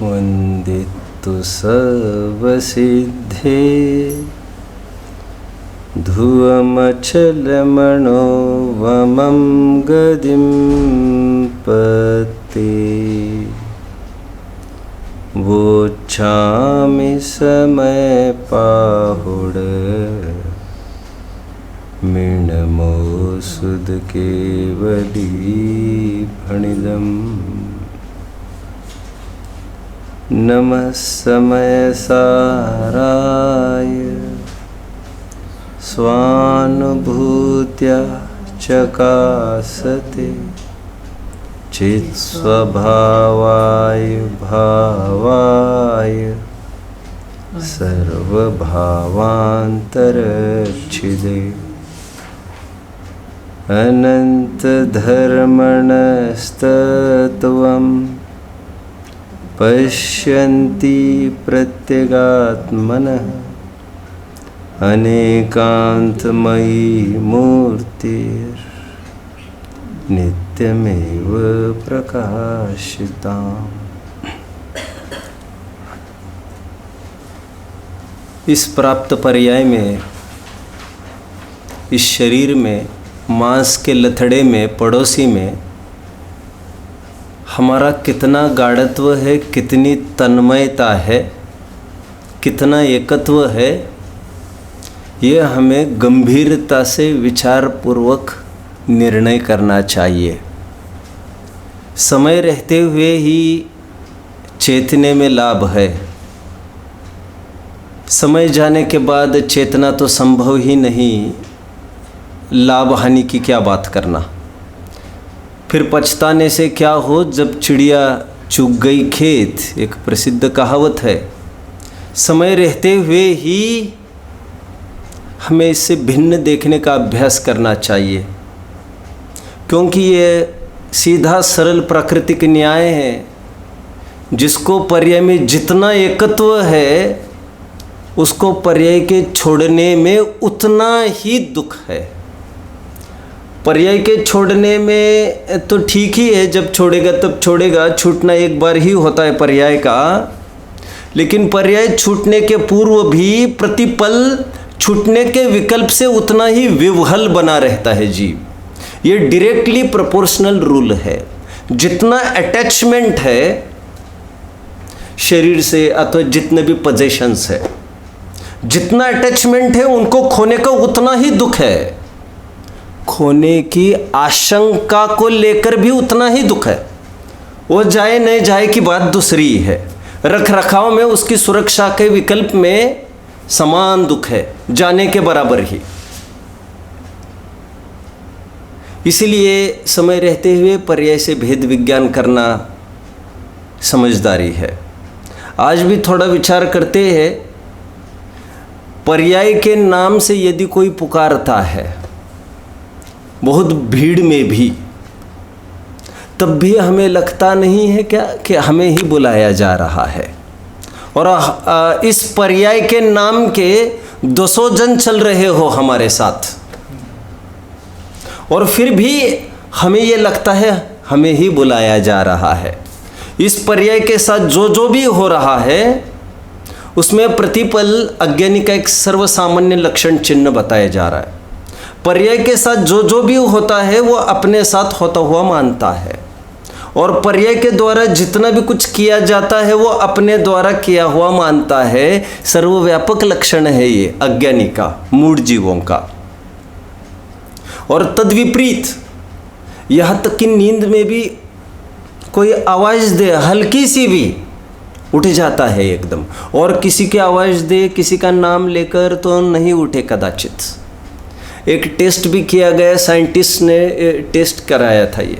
वन्दितु सर्वसिद्धे ध्रुवमचलमणोवमं गदिं पते वोच्छामि समयपाहुड मीनमोऽसुध केवलीफणिदम् नमः समयसाराय स्वानुभूत्या चकासते चित्स्वभावाय भावाय सर्वभावान्तरच्छिदे अनन्तधर्मणस्तत्त्वम् पश्यन्ति प्रत्यगात्मनः अनेकान्तमयी मूर्तिर्नित्यमेव प्रकाशिताम्। इस प्राप्त पर्याय में, इस शरीर में, मांस के लथड़े में, पड़ोसी में हमारा कितना गाढ़त्व है, कितनी तन्मयता है, कितना एकत्व है, ये हमें गंभीरता से विचारपूर्वक निर्णय करना चाहिए। समय रहते हुए ही चेतने में लाभ है, समय जाने के बाद चेतना तो संभव ही नहीं, लाभ हानि की क्या बात करना। फिर पछताने से क्या हो, जब चिड़िया चुग गई खेत, एक प्रसिद्ध कहावत है। समय रहते हुए ही हमें इससे भिन्न देखने का अभ्यास करना चाहिए, क्योंकि ये सीधा सरल प्राकृतिक न्याय है। जिसको पर्याय में जितना एकत्व है, उसको पर्याय के छोड़ने में उतना ही दुख है। पर्याय के छोड़ने में तो ठीक ही है, जब छोड़ेगा तब छोड़ेगा, छूटना एक बार ही होता है पर्याय का। लेकिन पर्याय छूटने के पूर्व भी प्रतिपल छूटने के विकल्प से उतना ही विवहल बना रहता है जीव। ये डायरेक्टली प्रोपोर्शनल रूल है। जितना अटैचमेंट है शरीर से अथवा जितने भी पोजेशंस है, जितना अटैचमेंट है उनको खोने का उतना ही दुख है। खोने की आशंका को लेकर भी उतना ही दुख है। वो जाए नहीं जाए की बात दूसरी है, रख रखाव में उसकी सुरक्षा के विकल्प में समान दुख है, जाने के बराबर ही। इसलिए समय रहते हुए पर्याय से भेद विज्ञान करना समझदारी है। आज भी थोड़ा विचार करते हैं, पर्याय के नाम से यदि कोई पुकारता है बहुत भीड़ में भी, तब भी हमें लगता नहीं है क्या कि हमें ही बुलाया जा रहा है। और इस पर्याय के नाम के 200 जन चल रहे हो हमारे साथ, और फिर भी हमें ये लगता है हमें ही बुलाया जा रहा है। इस पर्याय के साथ जो जो भी हो रहा है, उसमें प्रतिपल अज्ञानी का एक सर्वसामान्य लक्षण चिन्ह बताया जा रहा है। पर्याय के साथ जो जो भी होता है वो अपने साथ होता हुआ मानता है, और पर्याय के द्वारा जितना भी कुछ किया जाता है वो अपने द्वारा किया हुआ मानता है। सर्वव्यापक लक्षण है ये अज्ञानी का, मूढ़ जीवों का। और तद्विपरीत, यहाँ तक कि नींद में भी कोई आवाज़ दे, हल्की सी भी, उठ जाता है एकदम। और किसी की आवाज़ दे, किसी का नाम लेकर तो नहीं उठे कदाचित। एक टेस्ट भी किया गया, साइंटिस्ट ने टेस्ट कराया था ये,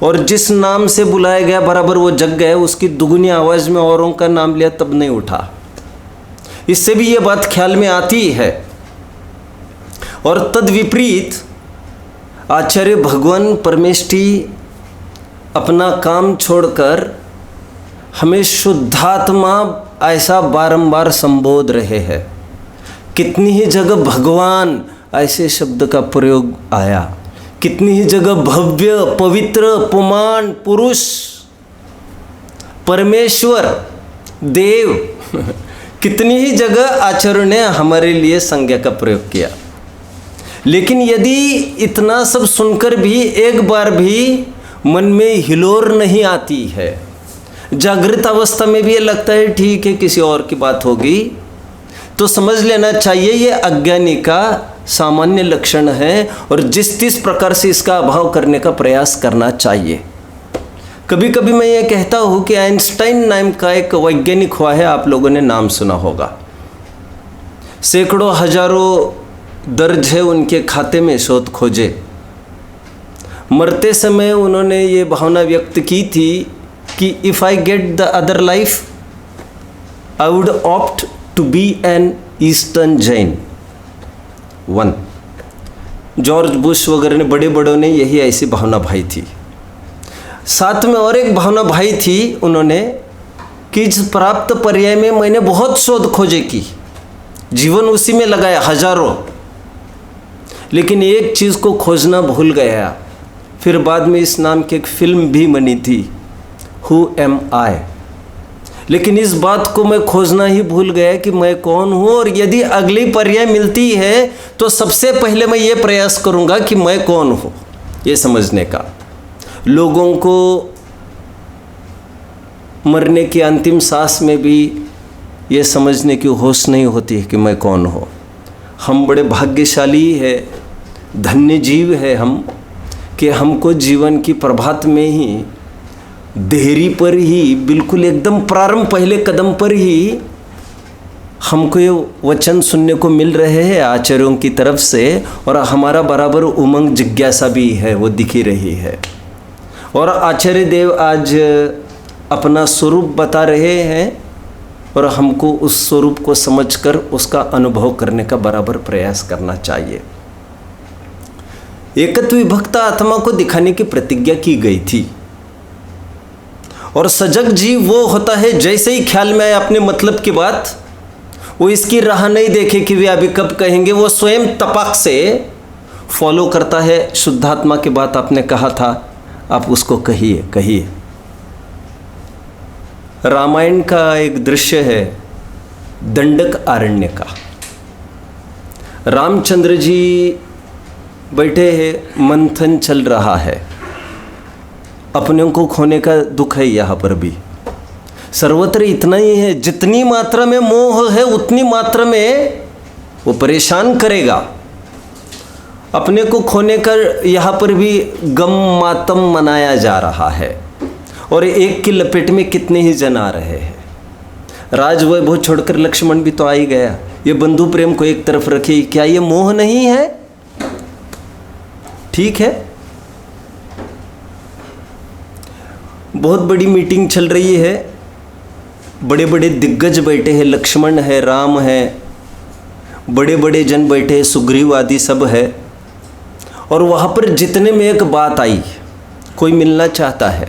और जिस नाम से बुलाया गया बराबर वो जग गया। उसकी दुगुनी आवाज़ में औरों का नाम लिया तब नहीं उठा। इससे भी ये बात ख्याल में आती है। और तद्विपरीत आचार्य भगवान परमेष्ठी अपना काम छोड़कर हमें शुद्धात्मा ऐसा बारंबार संबोध रहे हैं। कितनी ही जगह भगवान ऐसे शब्द का प्रयोग आया, कितनी ही जगह भव्य, पवित्र, पुमान, पुरुष परमेश्वर, देव, कितनी ही जगह आचार्यों ने हमारे लिए संज्ञा का प्रयोग किया। लेकिन यदि इतना सब सुनकर भी एक बार भी मन में हिलोर नहीं आती है, जागृत अवस्था में भी ये लगता है ठीक है किसी और की बात होगी, तो समझ लेना चाहिए ये अज्ञानी का सामान्य लक्षण है और जिस प्रकार से इसका अभाव करने का प्रयास करना चाहिए। कभी कभी मैं ये कहता हूँ कि आइंस्टाइन नाम का एक वैज्ञानिक हुआ है, आप लोगों ने नाम सुना होगा। सैकड़ों हजारों दर्ज है उनके खाते में शोध खोजे। मरते समय उन्होंने ये भावना व्यक्त की थी कि if I get the other life I would opt to be an eastern Jain one. George Bush वगैरह ने, बड़े बड़ों ने यही ऐसी भावना भाई थी। साथ में और एक भावना भाई थी उन्होंने कि इस प्राप्त पर्याय में मैंने बहुत शोध खोजे की, जीवन उसी में लगाया हजारों, लेकिन एक चीज़ को खोजना भूल गया। फिर बाद में इस नाम की एक फिल्म भी बनी थी, हु एम आई। लेकिन इस बात को मैं खोजना ही भूल गया कि मैं कौन हूँ, और यदि अगली पर्याय मिलती है तो सबसे पहले मैं ये प्रयास करूँगा कि मैं कौन हूँ, ये समझने का। लोगों को मरने की अंतिम सांस में भी ये समझने की होश नहीं होती है कि मैं कौन हूँ। हम बड़े भाग्यशाली है, धन्य जीव है हम, कि हमको जीवन की प्रभात में ही, देहरी पर ही, बिल्कुल एकदम प्रारंभ पहले कदम पर ही हमको ये वचन सुनने को मिल रहे हैं आचार्यों की तरफ से, और हमारा बराबर उमंग जिज्ञासा भी है, वो दिखी रही है। और आचार्य देव आज अपना स्वरूप बता रहे हैं और हमको उस स्वरूप को समझकर उसका अनुभव करने का बराबर प्रयास करना चाहिए। एकत्व विभक्त आत्मा को दिखाने की प्रतिज्ञा की गई थी, और सजग जीव वो होता है जैसे ही ख्याल में आए अपने मतलब की बात, वो इसकी राह नहीं देखे कि वे अभी कब कहेंगे, वो स्वयं तपाक से फॉलो करता है। शुद्धात्मा की बात आपने कहा था, आप उसको कहिए कहिए। रामायण का एक दृश्य है दंडक आरण्य का। रामचंद्र जी बैठे हैं, मंथन चल रहा है, अपने को खोने का दुख है। यहाँ पर भी सर्वत्र इतना ही है, जितनी मात्रा में मोह है उतनी मात्रा में वो परेशान करेगा। अपने को खोने का यहाँ पर भी गम मातम मनाया जा रहा है, और एक की लपेट में कितने ही जन आ रहे हैं। राजवैभव छोड़कर लक्ष्मण भी तो आ ही गया। ये बंधु प्रेम को एक तरफ रखिए, क्या ये मोह नहीं है? ठीक है, बहुत बड़ी मीटिंग चल रही है, बड़े बड़े दिग्गज बैठे हैं, लक्ष्मण है, राम है, बड़े बड़े जन बैठे हैं, सुग्रीव आदि सब है। और वहाँ पर जितने में एक बात आई, कोई मिलना चाहता है,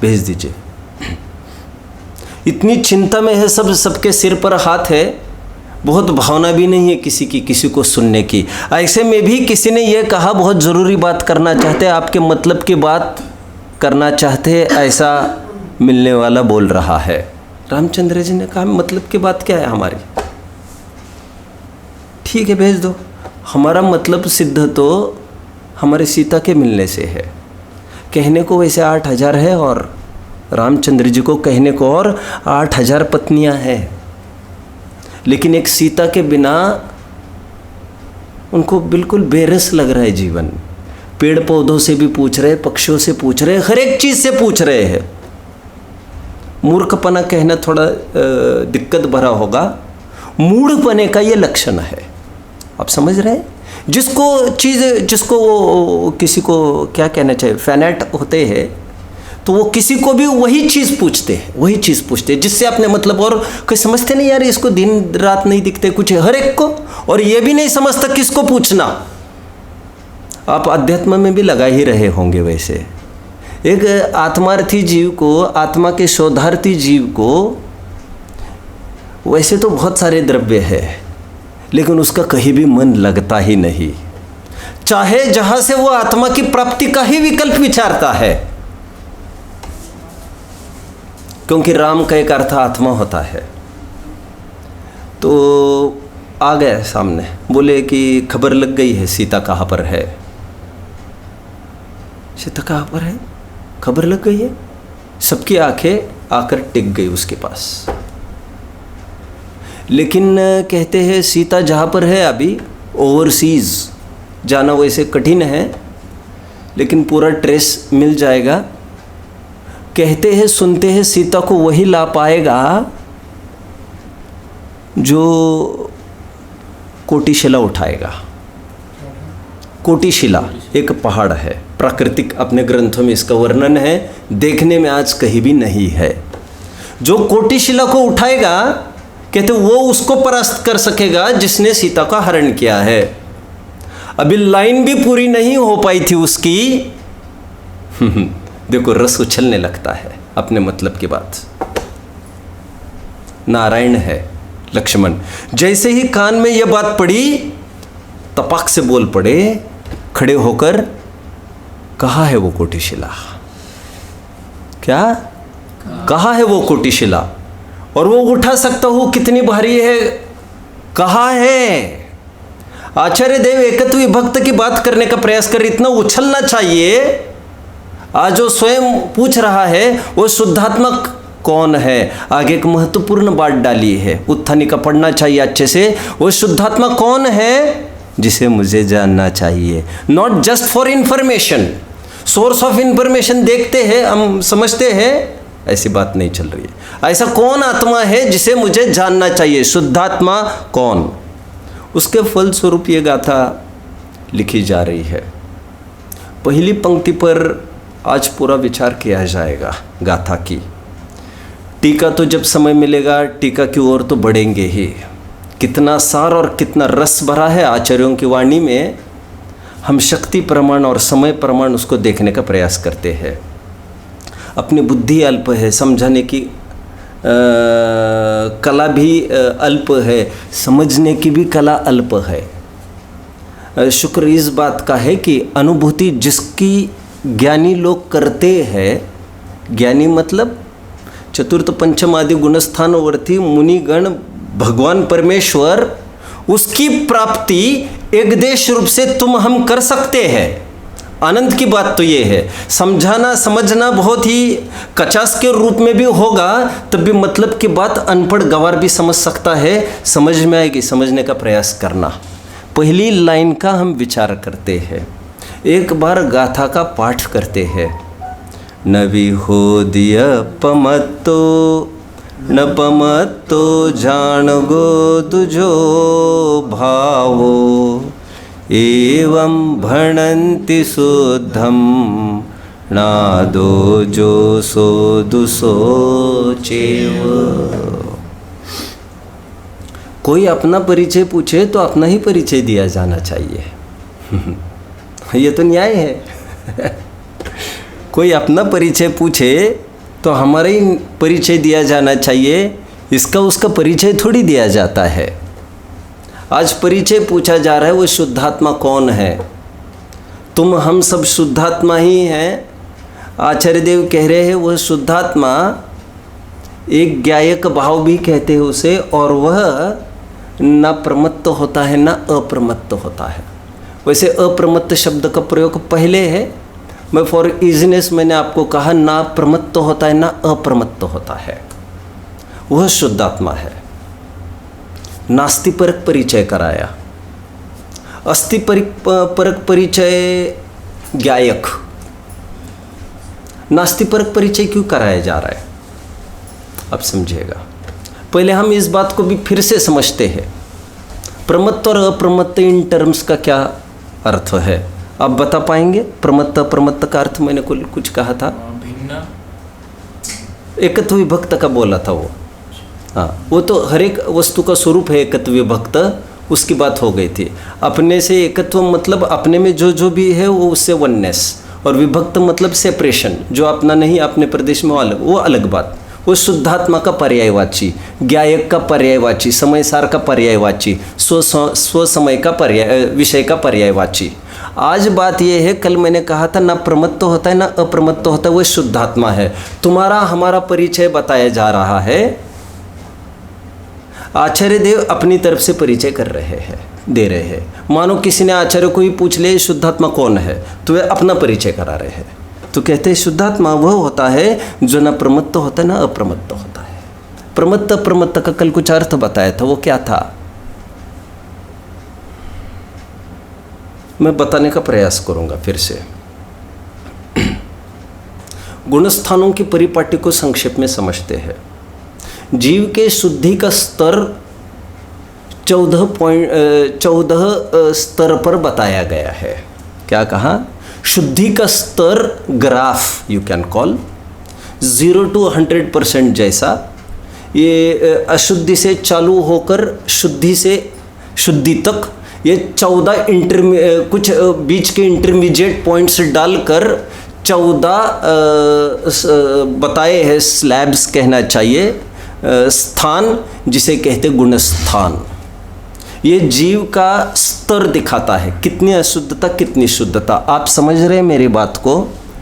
भेज दीजिए। इतनी चिंता में है सब, सबके सिर पर हाथ है, बहुत भावना भी नहीं है किसी की किसी को सुनने की। ऐसे में भी किसी ने यह कहा बहुत ज़रूरी बात करना चाहते, आपके मतलब की बात करना चाहते, ऐसा मिलने वाला बोल रहा है। रामचंद्र जी ने कहा मतलब की बात क्या है हमारी? ठीक है भेज दो। हमारा मतलब सिद्ध तो हमारे सीता के मिलने से है। कहने को वैसे 8000 है, और रामचंद्र जी को कहने को और 8000 पत्नियां हैं, लेकिन एक सीता के बिना उनको बिल्कुल बेरस लग रहा है जीवन। पेड़ पौधों से भी पूछ रहे, पक्षियों से पूछ रहे, हर एक चीज़ से पूछ रहे हैं। मूर्खपना कहना थोड़ा दिक्कत भरा होगा, मूढ़पने का ये लक्षण है। आप समझ रहे हैं? जिसको वो किसी को क्या कहना चाहिए, फैनेट होते हैं, तो वो किसी को भी वही चीज़ पूछते हैं जिससे आपने मतलब, और कोई समझते नहीं यार इसको दिन रात नहीं दिखते कुछ, हर एक को, और ये भी नहीं समझता किसको पूछना। आप अध्यात्म में भी लगा ही रहे होंगे। वैसे एक आत्मार्थी जीव को, आत्मा के शोधार्थी जीव को, वैसे तो बहुत सारे द्रव्य है, लेकिन उसका कहीं भी मन लगता ही नहीं, चाहे जहां से वो आत्मा की प्राप्ति का ही विकल्प विचारता है। क्योंकि राम का एक अर्थ आत्मा होता है। तो आ गए सामने, बोले कि खबर लग गई है सीता कहाँ पर है। सीता कहाँ पर है, खबर लग गई है। सबकी आंखें आकर टिक गई उसके पास। लेकिन कहते हैं सीता जहाँ पर है अभी ओवरसीज जाना वैसे कठिन है, लेकिन पूरा ट्रेस मिल जाएगा। कहते हैं सुनते हैं सीता को वही ला पाएगा जो कोटिशिला उठाएगा। कोटिशिला एक पहाड़ है, प्राकृतिक अपने ग्रंथों में इसका वर्णन है, देखने में आज कहीं भी नहीं है। जो कोटिशिला को उठाएगा कहते वो उसको परास्त कर सकेगा जिसने सीता का हरण किया है। अभी लाइन भी पूरी नहीं हो पाई थी उसकी। देखो रस उछलने लगता है अपने मतलब की बात। नारायण है लक्ष्मण, जैसे ही कान में यह बात पड़ी तपाक से बोल पड़े खड़े होकर, कहाँ है वो कोटिशिला? क्या कहाँ है वो कोटिशिला? और वो उठा सकता हूँ, कितनी भारी है, कहाँ है? आचार्य देव एकत्व विभक्त की बात करने का प्रयास कर, इतना उछलना चाहिए। आज जो स्वयं पूछ रहा है वो शुद्धात्मक कौन है, आगे एक महत्वपूर्ण बात डाली है, उत्थानी का पढ़ना चाहिए अच्छे से। वो शुद्धात्मा कौन है जिसे मुझे जानना चाहिए, not just for information. Source of information देखते हैं हम, समझते हैं, ऐसी बात नहीं चल रही है। ऐसा कौन आत्मा है जिसे मुझे जानना चाहिए, शुद्धात्मा कौन? उसके फलस्वरूप ये गाथा लिखी जा रही है। पहली पंक्ति पर आज पूरा विचार किया जाएगा गाथा की। टीका तो जब समय मिलेगा टीका की ओर तो बढ़ेंगे ही। कितना सार और कितना रस भरा है आचार्यों की वाणी में, हम शक्ति प्रमाण और समय प्रमाण उसको देखने का प्रयास करते हैं। अपनी बुद्धि अल्प है, समझाने की कला भी अल्प है, समझने की भी कला अल्प है। शुक्र इस बात का है कि अनुभूति जिसकी ज्ञानी लोग करते हैं, ज्ञानी मतलब चतुर्थ पंचम आदि गुणस्थानवर्ती मुनिगण भगवान परमेश्वर, उसकी प्राप्ति एकदेश रूप से तुम हम कर सकते हैं। आनंद की बात तो ये है, समझाना समझना बहुत ही कचास के रूप में भी होगा तब भी मतलब की बात अनपढ़ गवार भी समझ सकता है, समझ में आएगी, समझने का प्रयास करना। पहली लाइन का हम विचार करते हैं, एक बार गाथा का पाठ करते हैं। न विहोदिय पमत्तो न पमत्तो जाणगो तुझो भावो एवं भणन्ति शुद्धम नादो जो सो दुसो चेव। कोई अपना परिचय पूछे तो अपना ही परिचय दिया जाना चाहिए। ये तो न्याय है। कोई अपना परिचय पूछे तो हमारा ही परिचय दिया जाना चाहिए, इसका उसका परिचय थोड़ी दिया जाता है। आज परिचय पूछा जा रहा है वो शुद्धात्मा कौन है। तुम हम सब शुद्धात्मा ही हैं। आचार्य देव कह रहे हैं वह शुद्धात्मा एक ज्ञायक भाव भी कहते हैं उसे, और वह न प्रमत्त होता है न अप्रमत्त होता है। वैसे अप्रमत्त शब्द का प्रयोग पहले है, मैं फॉर इजीनेस मैंने आपको कहा ना प्रमत्त होता है ना अप्रमत्त होता है, वह शुद्धात्मा है। नास्ति परक परिचय कराया, अस्ति परक परिचय ज्ञायक, नास्ति परक परिचय क्यों कराया जा रहा है अब समझिएगा। पहले हम इस बात को भी फिर से समझते हैं, प्रमत्त और अप्रमत्त इन टर्म्स का क्या अर्थ है आप बता पाएंगे? प्रमत्त अप्रमत्त का अर्थ मैंने कुछ कहा था, भिन्न एकत्व विभक्त का बोला था वो। हाँ, वो तो हर एक वस्तु का स्वरूप है एकत्व विभक्त, उसकी बात हो गई थी। अपने से एकत्व मतलब अपने में जो जो भी है वो उससे वननेस, और विभक्त मतलब सेपरेशन, जो अपना नहीं अपने प्रदेश में अलग, वो अलग बात। वो शुद्धात्मा का पर्यायवाची, ज्ञायक का पर्यायवाची, समय सार का पर्यायवाची, स्व समय का पर्याय विषय का पर्यायवाची। आज बात यह है, कल मैंने कहा था ना प्रमत्त होता है ना अप्रमत्त होता है, वो शुद्धात्मा है। तुम्हारा हमारा परिचय बताया जा रहा है, आचार्य देव अपनी तरफ से परिचय कर रहे हैं, दे रहे हैं। मानो किसी ने आचार्य को ही पूछ ले शुद्धात्मा कौन है, तो वे अपना परिचय करा रहे हैं। तो कहते हैं शुद्धात्मा वह होता है जो ना प्रमत्त होता है ना अप्रमत्त होता है। प्रमत्त अप्रमत्त का कल कुछ अर्थ बताया था, वो क्या था मैं बताने का प्रयास करूंगा फिर से। गुणस्थानों की परिपाटी को संक्षेप में समझते हैं। जीव के शुद्धि का स्तर 14 स्तर पर बताया गया है। क्या कहा? शुद्धि का स्तर graph you can call 0 to 100% जैसा। ये अशुद्धि से चालू होकर शुद्धि से शुद्धि तक ये 14 कुछ बीच के इंटरमीडिएट पॉइंट्स डालकर 14 बताए हैं, स्लैब्स कहना चाहिए, स्थान जिसे कहते गुणस्थान। ये जीव का स्तर दिखाता है, कितनी अशुद्धता कितनी शुद्धता। आप समझ रहे हैं मेरी बात को?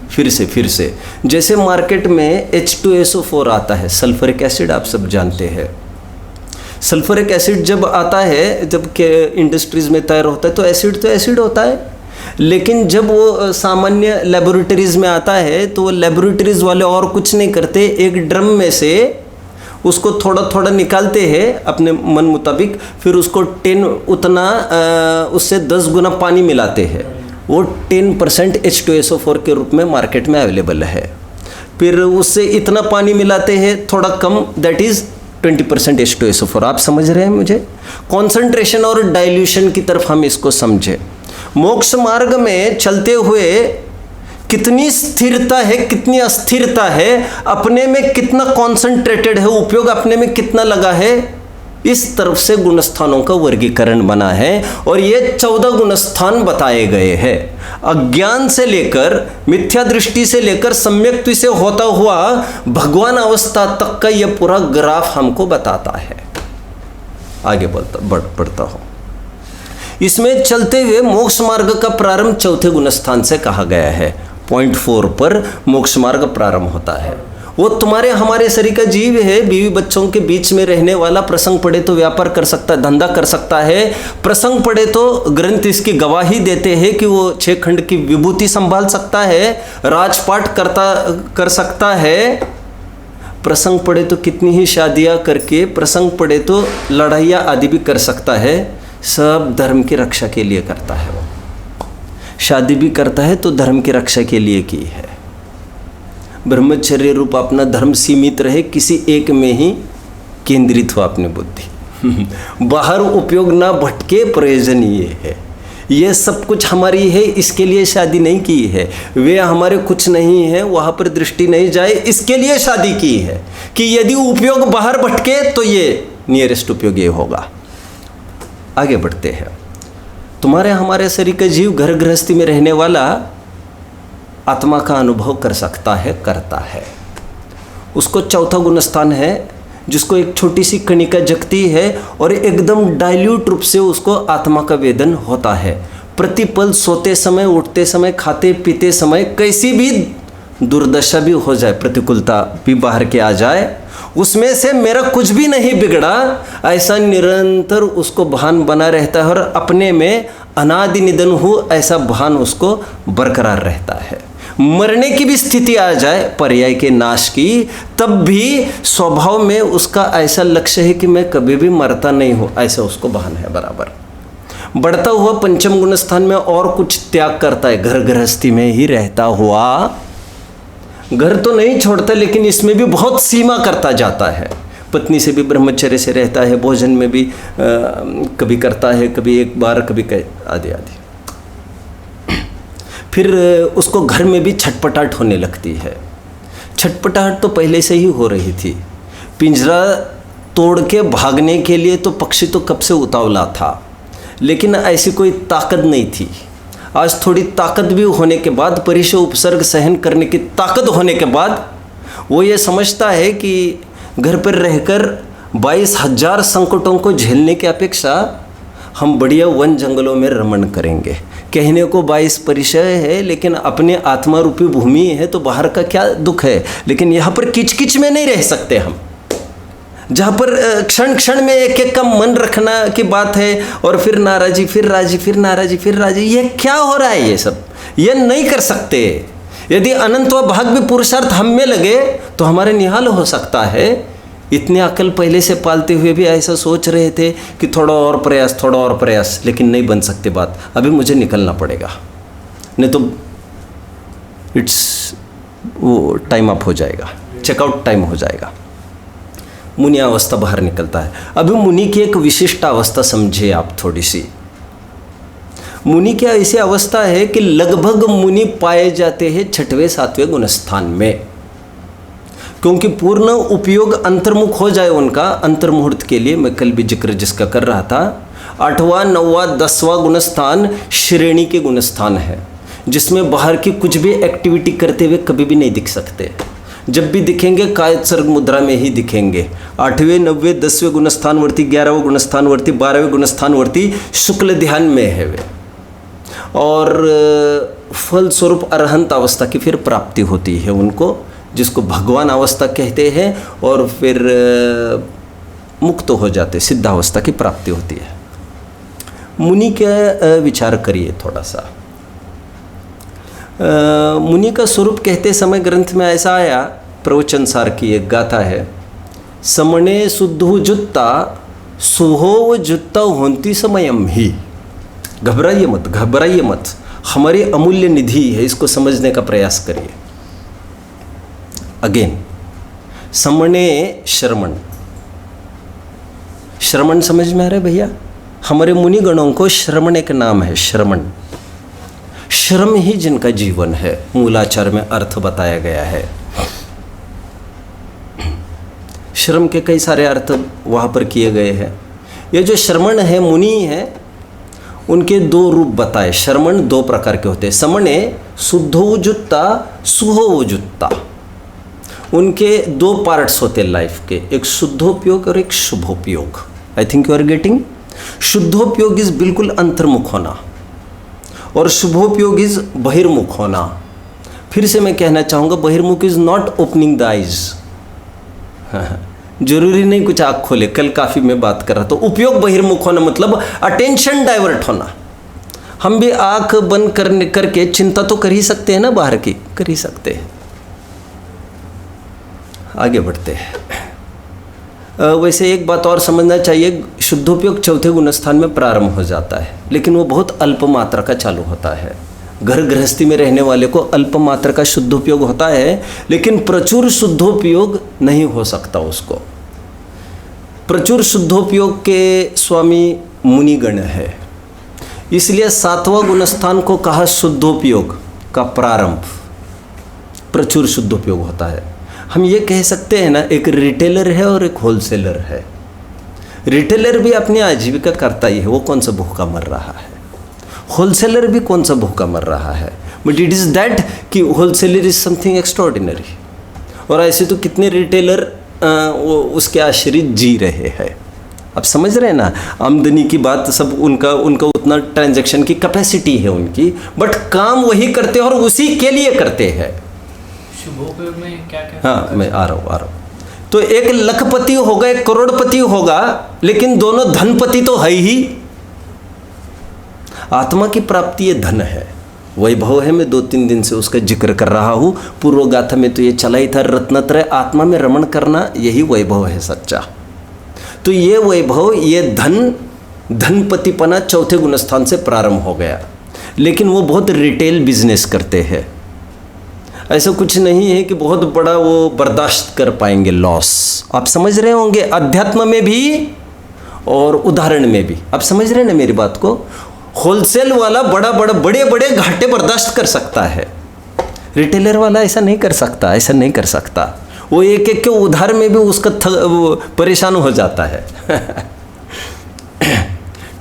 फिर से जैसे मार्केट में H2SO4 आता है, सल्फ्यूरिक एसिड, आप सब जानते हैं। सल्फ्यूरिक एसिड जब आता है, जब के इंडस्ट्रीज़ में तैयार होता है तो एसिड होता है, लेकिन जब वो सामान्य लेबोरेटरीज़ में आता है तो वो लेबोरेटरीज़ वाले और कुछ नहीं करते, एक ड्रम में से उसको थोड़ा थोड़ा निकालते हैं अपने मन मुताबिक, फिर उसको 10 उतना उससे 10 गुना पानी मिलाते हैं। वो 10% H2SO4 के रूप में मार्केट में अवेलेबल है। फिर उससे इतना पानी मिलाते हैं थोड़ा कम, दैट इज़ 20% H2SO4। आप समझ रहे हैं मुझे? कॉन्सेंट्रेशन और डाइल्यूशन की तरफ हम इसको समझे। मोक्ष मार्ग में चलते हुए कितनी स्थिरता है, कितनी अस्थिरता है, अपने में कितना कॉन्सेंट्रेटेड है, उपयोग अपने में कितना लगा है, इस तरफ से गुणस्थानों का वर्गीकरण बना है। और ये 14 गुणस्थान बताए गए हैं। अज्ञान से लेकर, मिथ्या दृष्टि से लेकर, सम्यक दृष्टि से होता हुआ भगवान अवस्था तक का यह पूरा ग्राफ हमको बताता है। आगे बढ़ता हूं। इसमें चलते हुए मोक्ष मार्ग का प्रारंभ चौथे गुणस्थान से कहा गया है। पॉइंट 4 पर मोक्ष मार्ग प्रारंभ होता है। वो तुम्हारे हमारे शरीर का जीव है, बीवी बच्चों के बीच में रहने वाला। प्रसंग पड़े तो व्यापार कर सकता है, धंधा कर सकता है। प्रसंग पड़े तो ग्रंथ इसकी गवाही देते हैं कि वो 6 खंड की विभूति संभाल सकता है, राजपाट कर सकता है। प्रसंग पड़े तो कितनी ही शादियां करके, प्रसंग पड़े तो लड़ाइयाँ आदि भी कर सकता है। सब धर्म की रक्षा के लिए करता है। वो शादी भी करता है तो धर्म की रक्षा के लिए की है। ब्रह्मचर्य रूप अपना धर्म सीमित रहे, किसी एक में ही केंद्रित हो अपनी बुद्धि। बाहर उपयोग ना भटके, प्रयोजन ये है। ये सब कुछ हमारी है, इसके लिए शादी नहीं की है। वे हमारे कुछ नहीं है, वहाँ पर दृष्टि नहीं जाए, इसके लिए शादी की है कि यदि उपयोग बाहर भटके तो ये नियरेस्ट उपयोग ये होगा। आगे बढ़ते हैं। तुम्हारे हमारे शरीर का जीव घर गृहस्थी में रहने वाला आत्मा का अनुभव कर सकता है, करता है। उसको चौथा गुणस्थान है, जिसको एक छोटी सी कणिका जगती है और एकदम डाइल्यूट रूप से उसको आत्मा का वेदन होता है। प्रतिपल सोते समय, उठते समय, खाते पीते समय कैसी भी दुर्दशा भी हो जाए, प्रतिकूलता भी बाहर के आ जाए, उसमें से मेरा कुछ भी नहीं बिगड़ा, ऐसा निरंतर उसको भान बना रहता है और अपने में अनादि निधन हो ऐसा भान उसको बरकरार रहता है। मरने की भी स्थिति आ जाए, पर्याय के नाश की, तब भी स्वभाव में उसका ऐसा लक्ष्य है कि मैं कभी भी मरता नहीं हूँ, ऐसा उसको भान है बराबर। बढ़ता हुआ पंचम गुणस्थान में और कुछ त्याग करता है, घर गृहस्थी में ही रहता हुआ। घर तो नहीं छोड़ता, लेकिन इसमें भी बहुत सीमा करता जाता है। पत्नी से भी ब्रह्मचर्य से रहता है, भोजन में भी कभी करता है, कभी एक बार, कभी आदि आदि। फिर उसको घर में भी छटपटाहट होने लगती है। छटपटाहट तो पहले से ही हो रही थी। पिंजरा तोड़ के भागने के लिए तो पक्षी तो कब से उतावला था, लेकिन ऐसी कोई ताकत नहीं थी। आज थोड़ी ताकत भी होने के बाद, परिशय उपसर्ग सहन करने की ताकत होने के बाद, वो ये समझता है कि घर पर रहकर 22,000 संकटों को झेलने की अपेक्षा हम बढ़िया वन जंगलों में रमण करेंगे। कहने को 22 परिचय है, लेकिन अपने आत्मा रूपी भूमि है तो बाहर का क्या दुख है। लेकिन यहाँ पर किचकिच में नहीं रह सकते हम, जहाँ पर क्षण क्षण में एक एक का मन रखना की बात है, और फिर नाराजी, फिर राजी, फिर नाराजी, फिर राजी। ये क्या हो रहा है? ये सब ये नहीं कर सकते। यदि अनंत व भाग भी पुरुषार्थ हम में लगे तो हमारे निहाल हो सकता है। इतने अकल पहले से पालते हुए भी ऐसा सोच रहे थे कि थोड़ा और प्रयास, थोड़ा और प्रयास, लेकिन नहीं बन सकती बात। अभी मुझे निकलना पड़ेगा, नहीं तो वो टाइम अप हो जाएगा, चेकआउट टाइम हो जाएगा। मुनि अवस्था बाहर निकलता है। अभी मुनि की एक विशिष्ट अवस्था समझिए आप थोड़ी सी। मुनि की ऐसी अवस्था है कि लगभग मुनि पाए जाते हैं 6वें 7वें गुणस्थान में, क्योंकि पूर्ण उपयोग अंतर्मुख हो जाए उनका अंतर्मुहूर्त के लिए। मैं कल भी जिक्र जिसका कर रहा था, 8वां 9वां 10वां गुणस्थान श्रेणी के गुणस्थान है, जिसमें बाहर की कुछ भी एक्टिविटी करते हुए कभी भी नहीं दिख सकते। जब भी दिखेंगे कायद सर्ग मुद्रा में ही दिखेंगे। 8वें 9वें 10वें गुणस्थानवर्ती, 11वें गुणस्थानवर्ती, 12वें गुणस्थानवर्ती शुक्ल ध्यान में है वे, और फल स्वरूप अरहंत अवस्था की फिर प्राप्ति होती है उनको, जिसको भगवान अवस्था कहते हैं, और फिर मुक्त हो जाते, सिद्धावस्था की प्राप्ति होती है। मुनि का विचार करिए थोड़ा सा। मुनि का स्वरूप कहते समय ग्रंथ में ऐसा आया, प्रवचन सार की एक गाथा है, समणे शुद्धु जुत्ता सुहो जुत्ता होंती समयम ही। घबराइए मत, घबराइए मत, हमारी अमूल्य निधि है, इसको समझने का प्रयास करिए। अगेन, समणे श्रमण, श्रमण समझ में आ रहा है भैया? हमारे मुनि गणों को श्रमण एक नाम है। श्रमण, श्रम ही जिनका जीवन है, मूलाचार में अर्थ बताया गया है। श्रम के कई सारे अर्थ वहाँ पर किए गए हैं। ये जो श्रमण है, मुनि है, उनके 2 रूप बताए। श्रमण 2 प्रकार के होते हैं। समणे शुद्धोजुत्ता सुहोजुत्ता, उनके 2 पार्ट्स होते हैं लाइफ के, एक शुद्धोपयोग और एक शुभोपयोग। I think you are getting. शुद्धोपयोग इज बिल्कुल अंतर्मुख होना, और शुभोपयोग इज बहिर्मुख होना। फिर से मैं कहना चाहूँगा, बहिर्मुख is not opening the eyes. जरूरी नहीं कुछ आँख खोले, कल काफ़ी मैं बात कर रहा था। उपयोग बहिर्मुख होना मतलब अटेंशन डाइवर्ट होना। हम भी आँख बंद करके चिंता तो कर ही सकते हैं ना, बाहर की कर ही सकते हैं। आगे बढ़ते हैं। वैसे एक बात और समझना चाहिए, शुद्धोपयोग 4थे गुणस्थान में प्रारंभ हो जाता है, लेकिन वो बहुत अल्प मात्रा का चालू होता है। घर गृहस्थी में रहने वाले को अल्प मात्रा का शुद्धोपयोग होता है, लेकिन प्रचुर शुद्धोपयोग नहीं हो सकता उसको। प्रचुर शुद्धोपयोग के स्वामी मुनिगण है, इसलिए 7वां गुणस्थान को कहा शुद्धोपयोग का प्रारंभ। प्रचुर शुद्धोपयोग होता है। हम ये कह सकते हैं ना, एक रिटेलर है और एक होलसेलर है। रिटेलर भी अपनी आजीविका करता ही है, वो कौन सा भूखा मर रहा है। होलसेलर भी कौन सा भूखा मर रहा है। बट इट इज़ दैट कि होलसेलर इज समथिंग एक्स्ट्रॉर्डिनरी, और ऐसे तो कितने रिटेलर वो उसके आश्रित जी रहे हैं। अब समझ रहे हैं ना, आमदनी की बात सब उनका उतना ट्रांजैक्शन की कैपेसिटी है उनकी, बट काम वही करते हैं और उसी के लिए करते हैं। शुभोपयोग में क्या क्या? हाँ, मैं आ रहा हूँ। तो एक लखपति होगा, एक करोड़पति होगा, लेकिन दोनों धनपति तो है ही। आत्मा की प्राप्ति ये धन है, वैभव है। मैं 2-3 दिन से उसका जिक्र कर रहा हूँ। पूर्व गाथा में तो ये चला ही था, रत्नत्रय आत्मा में रमण करना, यही वैभव है सच्चा। तो ये वैभव, ये धनपतिपना 4थे गुणस्थान से प्रारंभ हो गया, लेकिन वो बहुत रिटेल बिजनेस करते हैं। ऐसा कुछ नहीं है कि बहुत बड़ा वो बर्दाश्त कर पाएंगे लॉस। आप समझ रहे होंगे, अध्यात्म में भी और उदाहरण में भी। आप समझ रहे हैं ना मेरी बात को। होलसेल वाला बड़े बड़े घाटे बर्दाश्त कर सकता है, रिटेलर वाला ऐसा नहीं कर सकता, ऐसा नहीं कर सकता। वो एक एक के उधार में भी उसका परेशान हो जाता है।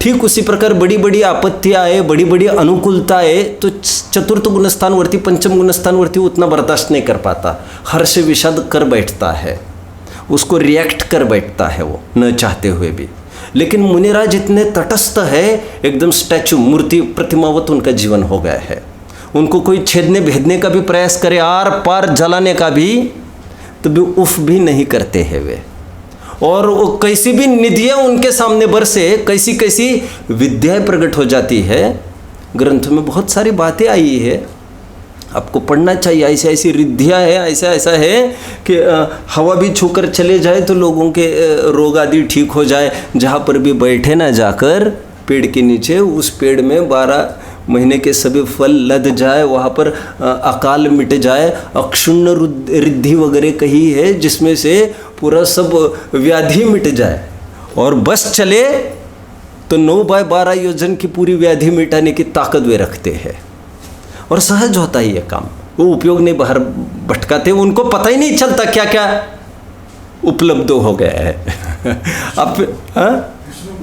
ठीक उसी प्रकार बड़ी बड़ी आपत्तियाँ आए, बड़ी बड़ी अनुकूलता आए, तो 4th गुणस्थानवर्ती 5म गुणस्थानवर्ती उतना बर्दाश्त नहीं कर पाता, हर्ष विषाद कर बैठता है, उसको रिएक्ट कर बैठता है वो न चाहते हुए भी। लेकिन मुनिराज इतने तटस्थ है, एकदम स्टैचू, मूर्ति, प्रतिमावत उनका जीवन हो गया है। उनको कोई छेदने भेदने का भी प्रयास करे, आर पार जलाने का भी, तो भी उफ भी नहीं करते हैं वे। और वो कैसी भी निधियाँ उनके सामने बरसे, कैसी कैसी विद्याएं प्रकट हो जाती है। ग्रंथों में बहुत सारी बातें आई है, आपको पढ़ना चाहिए। ऐसी ऐसी रिद्धियाँ है, ऐसा ऐसा है कि हवा भी छूकर चले जाए तो लोगों के रोग आदि ठीक हो जाए। जहाँ पर भी बैठे ना जाकर पेड़ के नीचे, उस पेड़ में 12 महीने के सभी फल लद जाए, वहाँ पर अकाल मिट जाए। अक्षुण्ण रिद्धि वगैरह कही है, जिसमें से पूरा सब व्याधि मिट जाए। और बस चले तो 9/12 योजन की पूरी व्याधि मिटाने की ताकत वे रखते हैं। और सहज होता है ये काम, वो उपयोग नहीं बाहर भटकाते, उनको पता ही नहीं चलता क्या क्या उपलब्ध हो गया है। अब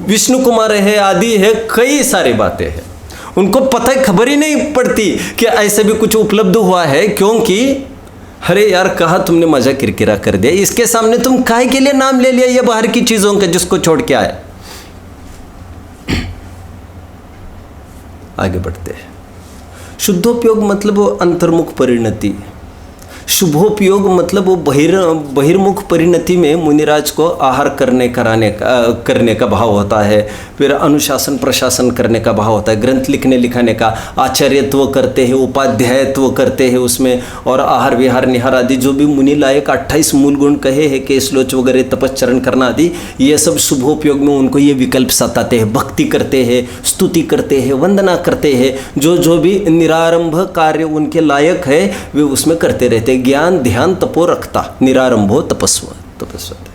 विष्णु कुमार है, आदि है, कई सारी बातें हैं, उनको पता ही खबर ही नहीं पड़ती कि ऐसे भी कुछ उपलब्ध हुआ है। क्योंकि अरे यार, कहाँ तुमने मजा किरकिरा कर दिया, इसके सामने तुम काहे के लिए नाम ले लिया ये बाहर की चीजों का, जिसको छोड़ के आए। आगे बढ़ते हैं। शुद्धोपयोग मतलब वो अंतर्मुख परिणति, शुभोपयोग मतलब वो बहिर्मुख परिणति में मुनिराज को आहार करने का भाव होता है। फिर अनुशासन प्रशासन करने का भाव होता है। ग्रंथ लिखने लिखाने का आचार्यत्व करते हैं, उपाध्यायत्व करते हैं उसमें। और आहार विहार निहार आदि जो भी मुनि लायक 28 मूल गुण कहे हैं, केशलोच वगैरह, तपश्चरण करना आदि, ये सब शुभोपयोग में उनको ये विकल्प सताते हैं। भक्ति करते हैं, स्तुति करते हैं, वंदना करते हैं, जो भी निरारंभ कार्य उनके लायक है वे उसमें करते रहते हैं। ज्ञान ध्यान तपो रखता, निरारंभो तपस्वत।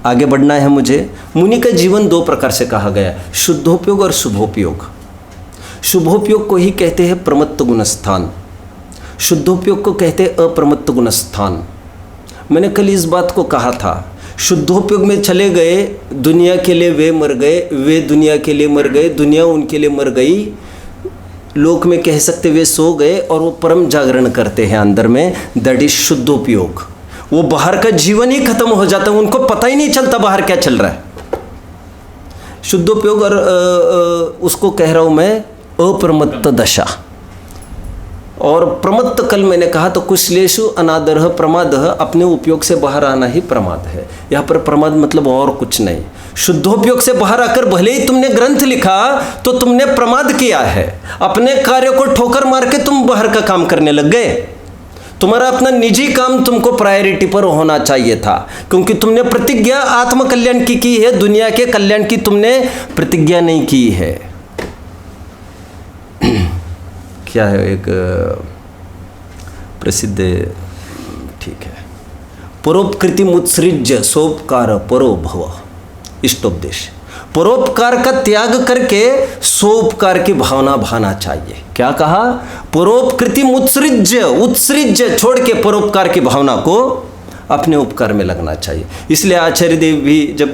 आगे बढ़ना है मुझे। मुनि का जीवन 2 प्रकार से कहा गया, शुद्धोपयोग और शुभोपयोग। शुभोपयोग को ही कहते हैं प्रमत्त गुणस्थान, शुद्धोपयोग को कहते हैं अप्रमत्त गुणस्थान। मैंने कल इस बात को कहा था, शुद्धोपयोग में चले गए, दुनिया के लिए वे मर गए, वे दुनिया के लिए मर गए, दुनिया उनके लिए मर गई। लोक में कह सकते वे सो गए और वो परम जागरण करते हैं अंदर में, दैट इज शुद्धोपयोग। वो बाहर का जीवन ही खत्म हो जाता है, उनको पता ही नहीं चलता बाहर क्या चल रहा है। शुद्धोपयोग और उसको कह रहा हूं मैं अप्रमत्त दशा। और प्रमत्त कल मैंने कहा तो कुशलेषु अनादरः प्रमादः, अपने उपयोग से बाहर आना ही प्रमाद है। यहाँ पर प्रमाद मतलब और कुछ नहीं। शुद्धोपयोग से बाहर आकर भले ही तुमने ग्रंथ लिखा तो तुमने प्रमाद किया है, अपने कार्य को ठोकर मार के तुम बाहर का काम करने लग गए। तुम्हारा अपना निजी काम तुमको प्रायोरिटी पर होना चाहिए था, क्योंकि तुमने प्रतिज्ञा आत्म कल्याण की है, दुनिया के कल्याण की तुमने प्रतिज्ञा नहीं की है। क्या है एक प्रसिद्ध, ठीक है, परोपकृति मुत्सृज्य सोपकार परो भव, इष्टोपदेश। परोपकार का त्याग करके सोपकार की भावना भाना चाहिए। क्या कहा? परोपकृति मुत्सृज्य, उत्सृज्य छोड़ के परोपकार की भावना को अपने उपकार में लगना चाहिए। इसलिए आचार्य देव भी जब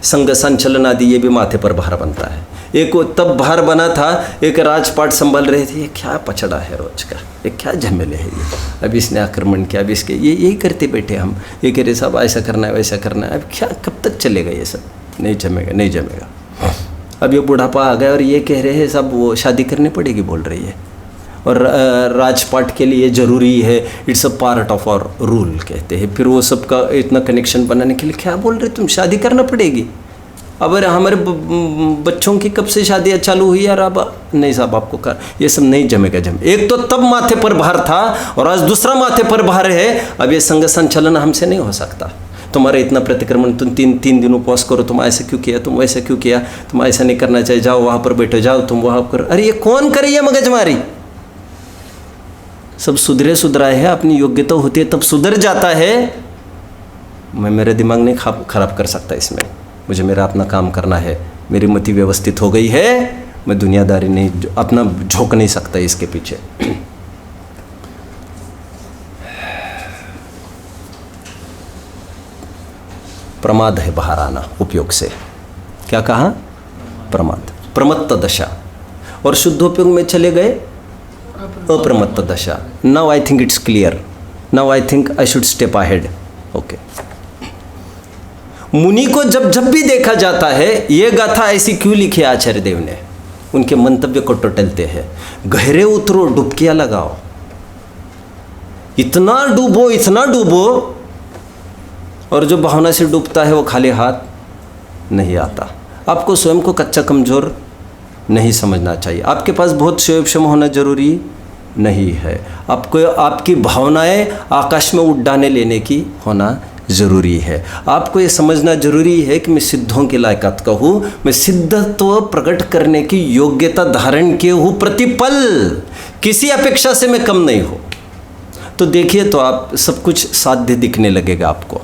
संघ संचलन आदि ये भी माथे पर भार बनता है। एक तब भार बना था, एक राजपाट संभाल रहे थे, ये क्या पछड़ा है रोज का, ये क्या झमेले है ये, अब इसने आक्रमण किया, अब इसके ये यही करते बैठे हम, ये कह रहे साहब ऐसा करना है वैसा करना है, अब क्या कब तक चलेगा ये सब, नहीं जमेगा नहीं जमेगा। अब ये बुढ़ापा आ गया और ये कह रहे हैं सब वो शादी करनी पड़ेगी बोल रही है, और राजपाट के लिए ज़रूरी है, it's a part of our rule कहते हैं। फिर वो सबका इतना कनेक्शन बनाने के लिए क्या बोल रहे तुम शादी करना पड़ेगी। अब हमारे बच्चों की कब से शादियाँ चालू हुई यार, अब नहीं साहब आपको कर, ये सब नहीं जमेगा। एक तो तब माथे पर भार था और आज दूसरा माथे पर भार है। अब ये संघ संचलन हमसे नहीं हो सकता। तुम्हारा इतना प्रतिक्रमण, तुम तीन दिन उपवास करो, तुम ऐसा क्यों किया, तुम वैसा क्यों किया, तुम ऐसा नहीं करना चाहिए, जाओ वहाँ पर बैठो, जाओ तुम वहाँ पर। अरे ये कौन करे ये मगजमारी। सब सुधरे सुधराए है, अपनी योग्यता होती है तब सुधर जाता है। मैं मेरे दिमाग नहीं खराब कर सकता इसमें, मुझे मेरा अपना काम करना है, मेरी मति व्यवस्थित हो गई है, मैं दुनियादारी नहीं, अपना झोंक नहीं सकता इसके पीछे। प्रमाद है बाहर आना उपयोग से। क्या कहा? प्रमाद, प्रमत्त दशा। और शुद्धोपयोग में चले गए अप्रमत्त दशा। Now I think it's clear, now I think I should step ahead. Okay. मुनि को जब जब भी देखा जाता है, ये गाथा ऐसी क्यों लिखी आचार्य देव ने, उनके मंतव्य को टटोलते हैं। गहरे उतरो, डुबकियां लगाओ, इतना डूबो, और जो भावना से डूबता है वो खाली हाथ नहीं आता। आपको स्वयं को कच्चा कमजोर नहीं समझना चाहिए। आपके पास बहुत क्षम होना जरूरी नहीं है। आपको आपकी भावनाएं आकाश में उड़ाने लेने की होना जरूरी है। आपको ये समझना जरूरी है कि मैं सिद्धों के लायकात का हूँ, मैं सिद्धत्व प्रकट करने की योग्यता धारण किए हूँ, प्रतिपल किसी अपेक्षा से मैं कम नहीं हूँ। तो देखिए, तो आप सब कुछ साध्य दिखने लगेगा आपको।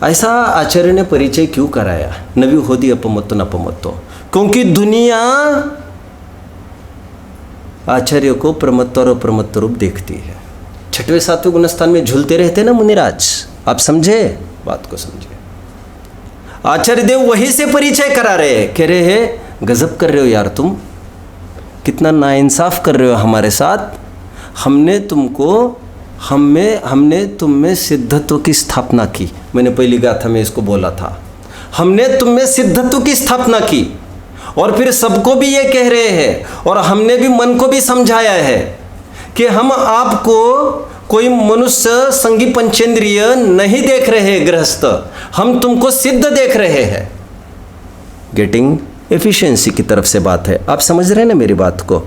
ऐसा आचार्य ने परिचय क्यों कराया, नवी होदी अपमत्तो नपमत्तो, क्योंकि दुनिया आचार्य को प्रमत्त और अप्रमत्त रूप देखती है। छठवें सातवें गुणस्थान में झूलते रहते ना मुनिराज, आप समझे, बात को समझे। आचार्य देव वहीं से परिचय करा रहे हैं, कह रहे हैं गजब कर रहे हो यार, तुम कितना नाइंसाफ कर रहे हो हमारे साथ। हमने तुम में सिद्धत्व की स्थापना की। मैंने पहली गाथा में इसको बोला था, हमने तुम में सिद्धत्व की स्थापना की, और फिर सबको भी ये कह रहे हैं, और हमने भी मन को भी समझाया है कि हम आपको कोई मनुष्य संगी पंचेंद्रिय नहीं देख रहे हैं गृहस्थ, हम तुमको सिद्ध देख रहे हैं। गेटिंग एफिशिएंसी की तरफ से बात है। आप समझ रहे हैं ना मेरी बात को।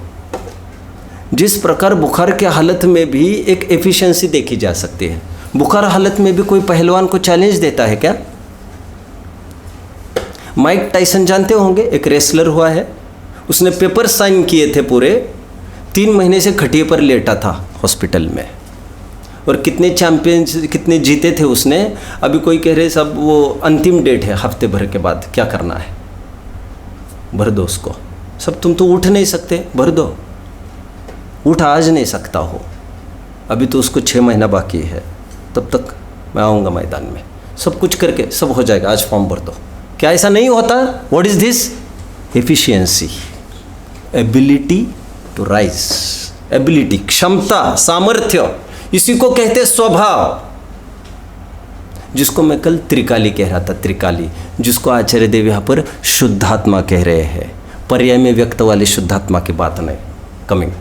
जिस प्रकार बुखार के हालत में भी एक एफिशिएंसी देखी जा सकती है, बुखार हालत में भी कोई पहलवान को चैलेंज देता है क्या? माइक टाइसन जानते होंगे, एक रेसलर हुआ है, उसने पेपर साइन किए थे पूरे, 3 महीने से खटिए पर लेटा था हॉस्पिटल में, और कितने चैंपियंस कितने जीते थे उसने। अभी कोई कह रहे सब वो अंतिम डेट है, हफ्ते भर के बाद क्या करना है, भर दो उसको। सब तुम तो उठ नहीं सकते, भर दो। उठ आज नहीं सकता हो, अभी तो उसको 6 महीना बाकी है, तब तक मैं आऊँगा मैदान में, सब कुछ करके सब हो जाएगा, आज फॉर्म भर दो। क्या ऐसा नहीं होता? What is this? Efficiency, ability to rise, ability, क्षमता, सामर्थ्य, इसी को कहते स्वभाव, जिसको मैं कल त्रिकाली कह रहा था, त्रिकाली, जिसको आचार्य देव यहाँ पर शुद्धात्मा कह रहे हैं। पर्याय में व्यक्त वाली शुद्धात्मा की बात नहीं, कमिंग।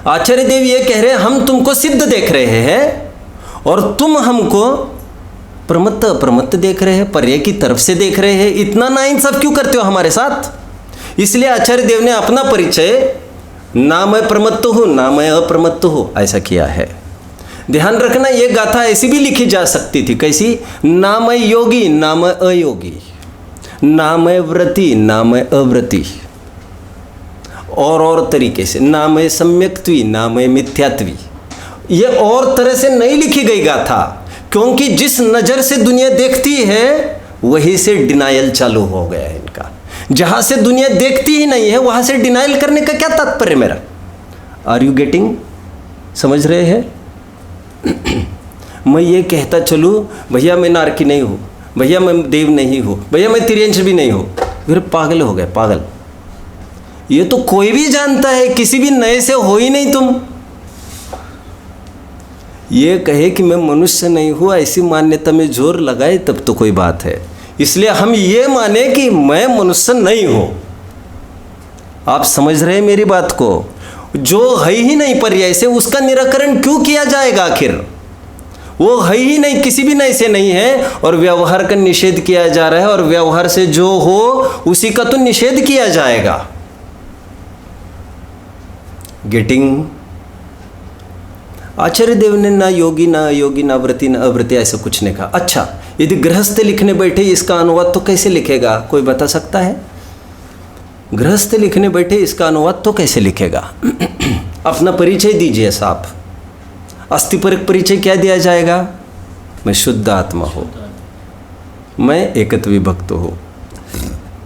आचार्य देव ये कह रहे हैं हम तुमको सिद्ध देख रहे हैं, और तुम हमको प्रमत्त अप्रमत्त देख रहे हैं, पर्याय की तरफ से देख रहे हैं। इतना नाइंसाफ क्यों करते हो हमारे साथ? इसलिए आचार्य देव ने अपना परिचय ना मैं प्रमत्त हूँ ना मैं अप्रमत्त हूँ ऐसा किया है। ध्यान रखना, ये गाथा ऐसी भी लिखी जा सकती थी, कैसी? ना मैं योगी ना मैं अयोगी, ना मैं व्रती ना मैं अव्रती, और तरीके से, ना मैं सम्यक्त्वी ना मैं मिथ्यात्वी। ये और तरह से नहीं लिखी गई गाथा, क्योंकि जिस नज़र से दुनिया देखती है वहीं से डिनायल चालू हो गया है इनका। जहाँ से दुनिया देखती ही नहीं है वहाँ से डिनायल करने का क्या तात्पर्य मेरा? Are you getting? समझ रहे हैं? मैं ये कहता चलूँ भैया मैं नारकी नहीं हूँ, भैया मैं देव नहीं हूँ, भैया मैं तिर्यंश भी नहीं हूँ, फिर पागल हो गए, पागल। ये तो कोई भी जानता है, किसी भी नए से हो ही नहीं तुम। ये कहे कि मैं मनुष्य नहीं हूँ, ऐसी मान्यता में जोर लगाए तब तो कोई बात है। इसलिए हम ये माने कि मैं मनुष्य नहीं हूँ। आप समझ रहे हैं मेरी बात को? जो है ही नहीं पर्याय से, उसका निराकरण क्यों किया जाएगा? आखिर वो है ही नहीं, किसी भी नए से नहीं है, और व्यवहार का निषेध किया जा रहा है, और व्यवहार से जो हो उसी का तो निषेध किया जाएगा। गेटिंग? आचार्य देव ने ना योगी ना अयोगी ना व्रती ना अव्रती ऐसा कुछ नहीं कहा। अच्छा, यदि गृहस्थ लिखने बैठे इसका अनुवाद तो कैसे लिखेगा? कोई बता सकता है? गृहस्थ लिखने बैठे इसका अनुवाद तो कैसे लिखेगा? अपना परिचय दीजिए साहब। अस्थिपरक परिचय क्या दिया जाएगा? मैं शुद्ध आत्मा हूँ, मैं एकत्व विभक्त हूँ,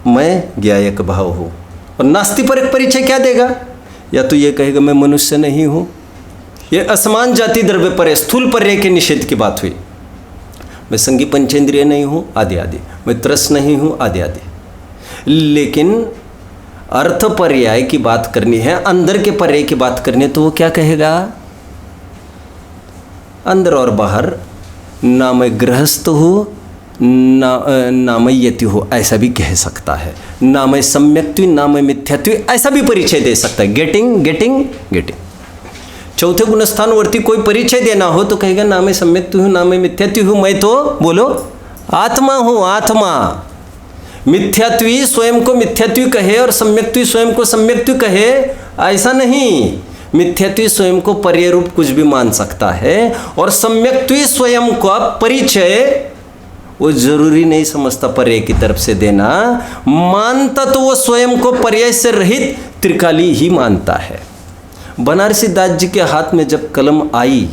मैं ज्ञायक भाव हूँ। और नास्तिपरक परिचय क्या देगा? या तो ये कहेगा मैं मनुष्य नहीं हूँ, ये असमान जाति द्रव्य पर स्थूल पर्याय के निषेध की बात हुई, मैं संगी पंचेंद्रिय नहीं हूँ आदि आदि, मैं त्रस नहीं हूँ आदि आदि। लेकिन अर्थ पर्याय की बात करनी है, अंदर के पर्याय की बात करनी है, तो वो क्या कहेगा? अंदर और बाहर, ना मैं गृहस्थ हूँ नामयति हो, ऐसा भी कह सकता है। नामय सम्यक्त्व, नामय मिथ्यात्व, ऐसा भी परिचय दे सकता है। गेटिंग। चौथे गुणस्थानवर्ती कोई परिचय देना हो तो कहेगा नामय सम्यक्त्व हूँ, नामय मिथ्यात्व हूँ, मैं तो बोलो आत्मा हूँ, आत्मा। मिथ्यात्वी स्वयं को मिथ्यात्वी कहे और सम्यक्त्वी स्वयं को सम्यक्त्वी कहे, ऐसा नहीं। मिथ्यात्वी स्वयं को पर्याय रूप कुछ भी मान सकता है और सम्यक्त्वी स्वयं का परिचय वो जरूरी नहीं समझता पर्याय की तरफ से देना, मानता तो वो स्वयं को पर्याय से रहित त्रिकाली ही मानता है। बनारसी दास जी के हाथ में जब कलम आई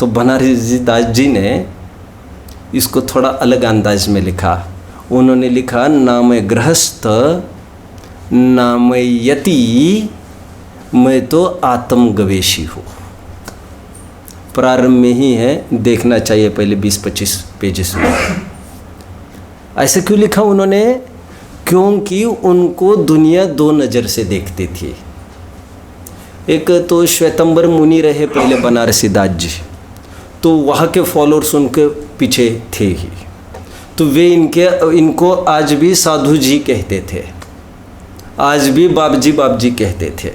तो बनारसी दास जी ने इसको थोड़ा अलग अंदाज में लिखा। उन्होंने लिखा नामय गृहस्थ, नामय यति, मैं तो आत्मगवेशी हूँ। प्रारंभ में ही है, देखना चाहिए पहले 20-25 पेजेस में। ऐसे क्यों लिखा उन्होंने? क्योंकि उनको दुनिया दो नज़र से देखती थी। एक तो श्वेतंबर मुनि रहे पहले बनारसी दास जी, तो वहाँ के फॉलोअर्स उनके पीछे थे ही, तो वे इनको आज भी साधु जी कहते थे, आज भी बाबजी कहते थे।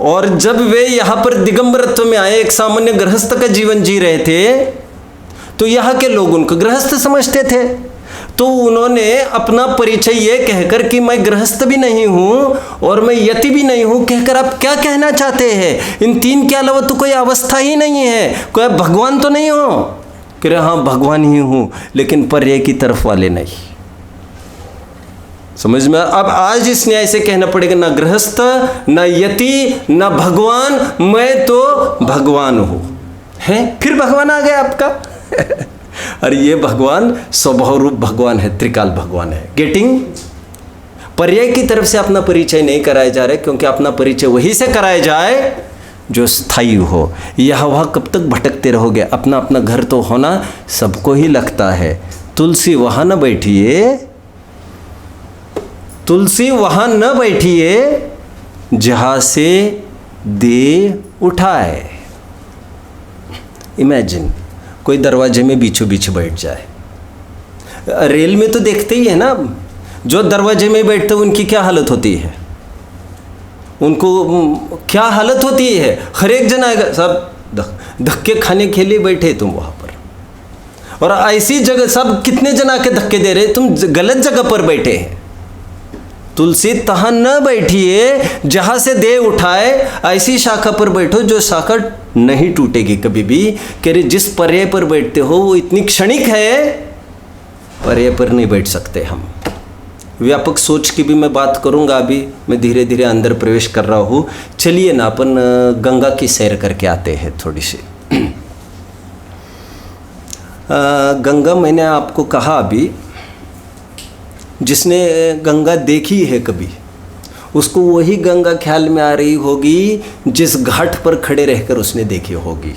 और जब वे यहाँ पर दिगंबरत्व में आए, एक सामान्य गृहस्थ का जीवन जी रहे थे, तो यहाँ के लोग उनको गृहस्थ समझते थे। तो उन्होंने अपना परिचय ये कहकर कि मैं गृहस्थ भी नहीं हूँ और मैं यति भी नहीं हूँ कहकर आप क्या कहना चाहते हैं? इन तीन के अलावा तो कोई अवस्था ही नहीं है, कोई भगवान तो नहीं हो? कह रहे हाँ भगवान ही हूँ, लेकिन पर्याय की तरफ वाले नहीं। समझ में? अब आज इस न्याय से कहना पड़ेगा ना गृहस्थ, ना यति, ना भगवान, मैं तो भगवान हूँ। हैं? फिर भगवान आ गया आपका। और ये भगवान स्वभाव रूप भगवान है, त्रिकाल भगवान है। गेटिंग? पर्याय की तरफ से अपना परिचय नहीं कराया जा रहा है, क्योंकि अपना परिचय वही से कराया जाए जो स्थायी हो। यह वहाँ कब तक भटकते रहोगे? अपना अपना घर तो होना सबको ही लगता है। तुलसी वहाँ न बैठिए, तुलसी वहाँ न बैठिए जहाँ से दे उठाए। इमेजिन कोई दरवाजे में बीचों बीच बैठ जाए। रेल में तो देखते ही है ना, जो दरवाजे में बैठते हैं उनकी क्या हालत होती है, उनको क्या हालत होती है। हर एक जन आएगा, सब धक्के खाने के लिए बैठे तुम वहाँ पर, और ऐसी जगह सब कितने जन आके धक्के दे रहे, तुम गलत जगह पर बैठे हैं। तुलसी तहाँ न बैठिए जहाँ से दे उठाए, ऐसी शाखा पर बैठो जो शाखा नहीं टूटेगी कभी भी। कह रहे जिस पर्याय पर बैठते हो वो इतनी क्षणिक है, पर्याय पर नहीं बैठ सकते हम। व्यापक सोच की भी मैं बात करूंगा, अभी मैं धीरे धीरे अंदर प्रवेश कर रहा हूँ। चलिए ना अपन गंगा की सैर करके आते हैं थोड़ी सी। गंगा, मैंने आपको कहा अभी, जिसने गंगा देखी है कभी, उसको वही गंगा ख्याल में आ रही होगी जिस घाट पर खड़े रहकर उसने देखी होगी।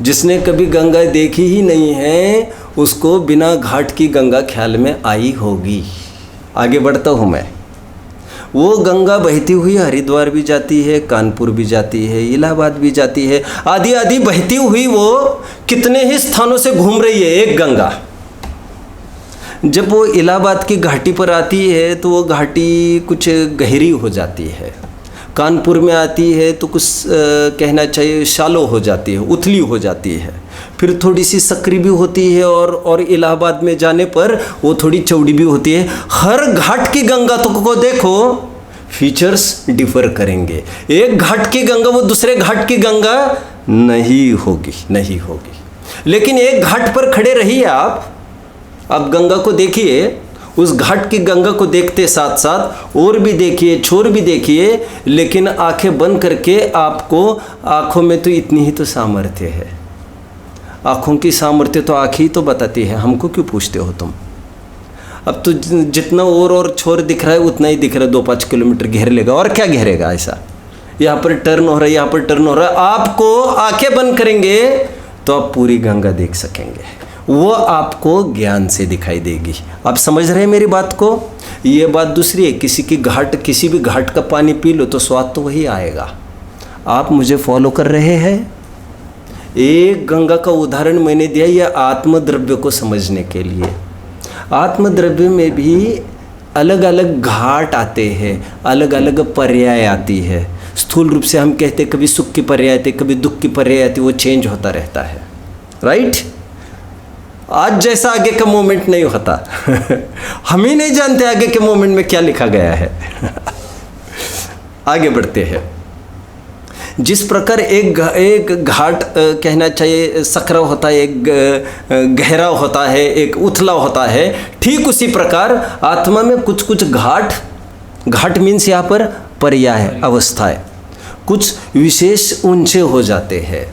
जिसने कभी गंगा देखी ही नहीं है उसको बिना घाट की गंगा ख्याल में आई होगी। आगे बढ़ता हूँ मैं। वो गंगा बहती हुई हरिद्वार भी जाती है, कानपुर भी जाती है, इलाहाबाद भी जाती है, आदि आदि बहती हुई वो कितने ही स्थानों से घूम रही है एक गंगा। जब वो इलाहाबाद की घाटी पर आती है तो वो घाटी कुछ गहरी हो जाती है, कानपुर में आती है तो कुछ कहना चाहिए शालो हो जाती है, उथली हो जाती है, फिर थोड़ी सी सकरी भी होती है, और इलाहाबाद में जाने पर वो थोड़ी चौड़ी भी होती है। हर घाट की गंगा तो को देखो फीचर्स डिफर करेंगे। एक घाट की गंगा वो दूसरे घाट की गंगा नहीं होगी। लेकिन एक घाट पर खड़े रहिए आप गंगा को देखिए, उस घाट की गंगा को देखते साथ साथ और भी देखिए, छोर भी देखिए, लेकिन आंखें बंद करके आपको, आँखों में तो इतनी ही तो सामर्थ्य है। आँखों की सामर्थ्य तो आँख ही तो बताती है, हमको क्यों पूछते हो तुम? अब तो जितना और छोर दिख रहा है उतना ही दिख रहा है, 2-5 किलोमीटर घेर लेगा, और क्या घेरेगा? ऐसा यहाँ पर टर्न हो रहा है, यहाँ पर टर्न हो रहा है। आपको आंखें बंद करेंगे तो आप पूरी गंगा देख सकेंगे, वो आपको ज्ञान से दिखाई देगी। आप समझ रहे हैं मेरी बात को? ये बात दूसरी है, किसी भी घाट का पानी पी लो तो स्वाद तो वही आएगा। आप मुझे फॉलो कर रहे हैं? एक गंगा का उदाहरण मैंने दिया यह आत्मद्रव्य को समझने के लिए। आत्मद्रव्य में भी अलग अलग घाट आते हैं, अलग अलग पर्याय आती है। स्थूल रूप से हम कहते कभी सुख की पर्याय आती, कभी दुख की पर्याय आती, वो चेंज होता रहता है, राइट। आज जैसा आगे का मोमेंट नहीं होता हम ही नहीं जानते आगे के मोमेंट में क्या लिखा गया है आगे बढ़ते हैं। जिस प्रकार एक घाट कहना चाहिए सकरा होता है, एक गहरा होता है, एक उथला होता है, ठीक उसी प्रकार आत्मा में कुछ कुछ घाट मीन्स यहाँ पर पर्याय अवस्थाएं, कुछ विशेष ऊंचे हो जाते हैं,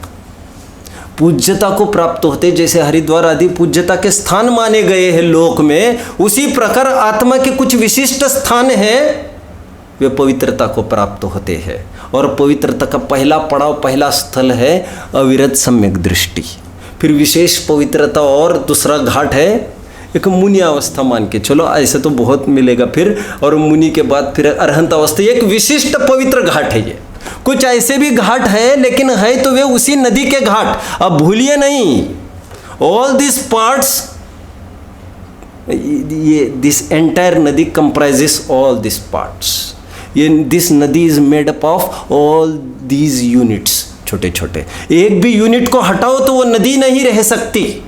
पूज्यता को प्राप्त होते, जैसे हरिद्वार आदि पूज्यता के स्थान माने गए हैं लोक में, उसी प्रकार आत्मा के कुछ विशिष्ट स्थान हैं वे पवित्रता को प्राप्त होते हैं। और पवित्रता का पहला पड़ाव, पहला स्थल है अविरत सम्यक दृष्टि। फिर विशेष पवित्रता और दूसरा घाट है एक मुनि अवस्था मान के चलो, ऐसे तो बहुत मिलेगा फिर, और मुनि के बाद फिर अरहंत अवस्था, एक विशिष्ट पवित्र घाट है ये। कुछ ऐसे भी घाट है लेकिन है तो वे उसी नदी के घाट। अब भूलिए नहीं, ऑल दिस पार्ट्स, ये दिस एंटायर नदी कंप्राइजेस ऑल दिस पार्ट्स। ये दिस नदी is made up of all these units, छोटे छोटे। एक भी यूनिट को हटाओ तो वो नदी नहीं रह सकती।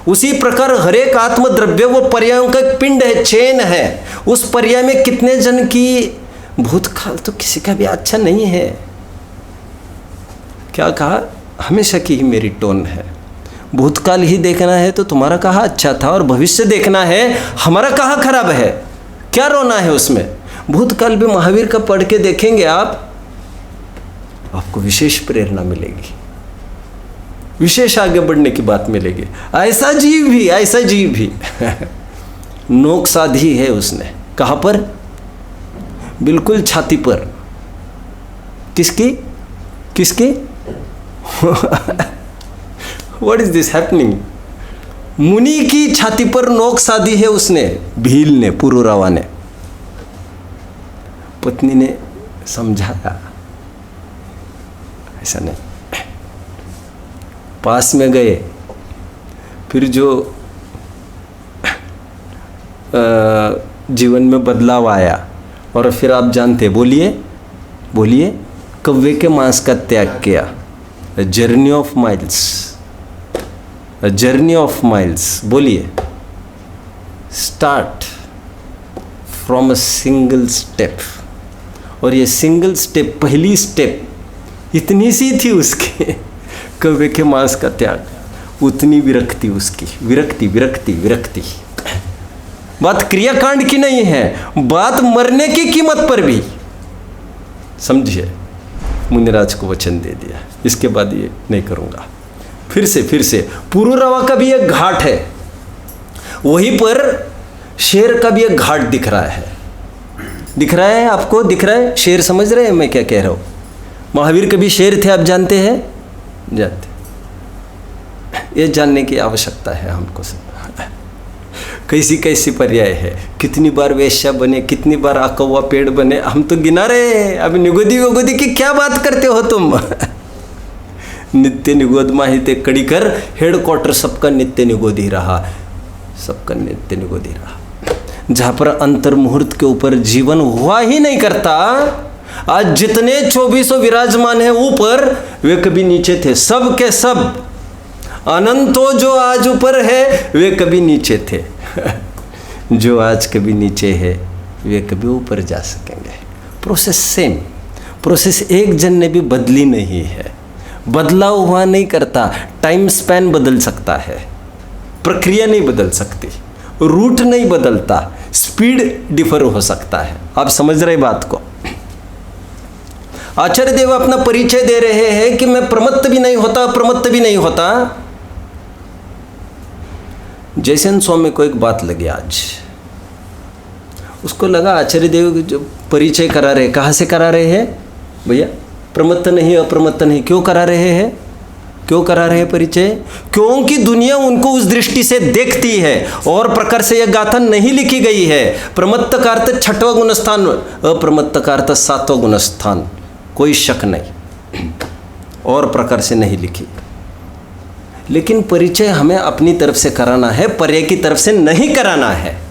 उसी प्रकार हरेक आत्मद्रव्य वो पर्यायों का एक पिंड है, चेन है। उस पर्याय में कितने जन की भूतकाल तो किसी का भी अच्छा नहीं है। क्या कहा, हमेशा की ही मेरी टोन है, भूतकाल ही देखना है तो तुम्हारा कहा अच्छा था, और भविष्य देखना है हमारा कहा खराब है। क्या रोना है उसमें? भूतकाल भी महावीर का पढ़ के देखेंगे आपको विशेष प्रेरणा मिलेगी, विशेष आगे बढ़ने की बात मिलेगी। ऐसा जीव भी नोक साधी है उसने, कहाँ पर? बिल्कुल छाती पर। किसकी व्हाट इज दिस हैपनिंग? मुनि की छाती पर नोक साधी है उसने, भील ने, पुरुरवा ने। पत्नी ने समझाया ऐसा नहीं, पास में गए, फिर जो जीवन में बदलाव आया, और फिर आप जानते, बोलिए कव्वे के मांस का त्याग किया। जर्नी ऑफ माइल्स, बोलिए। Start from a single step, और ये सिंगल स्टेप, पहली स्टेप इतनी सी थी उसके, कव्वे के मांस का त्याग, उतनी विरक्ति उसकी, विरक्ति। बात क्रियाकांड की नहीं है, बात मरने की कीमत पर भी, समझिए। मुनिराज को वचन दे दिया, इसके बाद ये नहीं करूँगा। फिर से पुरुरवा का भी एक घाट है, वहीं पर शेर का भी एक घाट दिख रहा है आपको, दिख रहा है? शेर समझ रहे हैं मैं क्या कह रहा हूँ? महावीर कभी शेर थे, आप जानते हैं? जानते। ये जानने की आवश्यकता है हमको सब। कैसी पर्याय है, कितनी बार वेश्या बने, कितनी बार आकौवा पेड़ बने, हम तो गिना रहे हैं। अब निगोदी की क्या बात करते हो तुम? नित्य निगोद माहिते कड़ी कर, हेडक्वार्टर सबका नित्य निगोदी रहा, जहाँ पर अंतर मुहूर्त के ऊपर जीवन हुआ ही नहीं करता। आज जितने 2400 विराजमान हैं ऊपर, वे कभी नीचे थे, सब के सब। अनंतो जो आज ऊपर है वे कभी नीचे थे जो आज कभी नीचे है वे कभी ऊपर जा सकेंगे। प्रोसेस सेम, प्रोसेस एक जन ने भी बदली नहीं है, बदलाव हुआ नहीं करता। टाइम स्पैन बदल सकता है, प्रक्रिया नहीं बदल सकती, रूट नहीं बदलता, स्पीड डिफर हो सकता है। आप समझ रहे बात को? आचार्य देव अपना परिचय दे रहे हैं कि मैं प्रमत्त भी नहीं होता, अप्रमत्त भी नहीं होता। जयसेन स्वामी को एक बात लगी आज, उसको लगा आचार्य देव जो परिचय करा रहे, कहाँ से करा रहे हैं भैया? प्रमत्त नहीं, अप्रमत्त नहीं, क्यों करा रहे हैं? क्यों करा रहे हैं परिचय? क्योंकि दुनिया उनको उस दृष्टि से देखती है, और प्रकार से यह गाथा नहीं लिखी गई है। प्रमत्त का अर्थ 6वां गुणस्थान, अप्रमत्त का अर्थ 7वां गुणस्थान, कोई शक नहीं, और प्रकार से नहीं लिखी। लेकिन परिचय हमें अपनी तरफ से कराना है, पर्याय की तरफ से नहीं कराना है।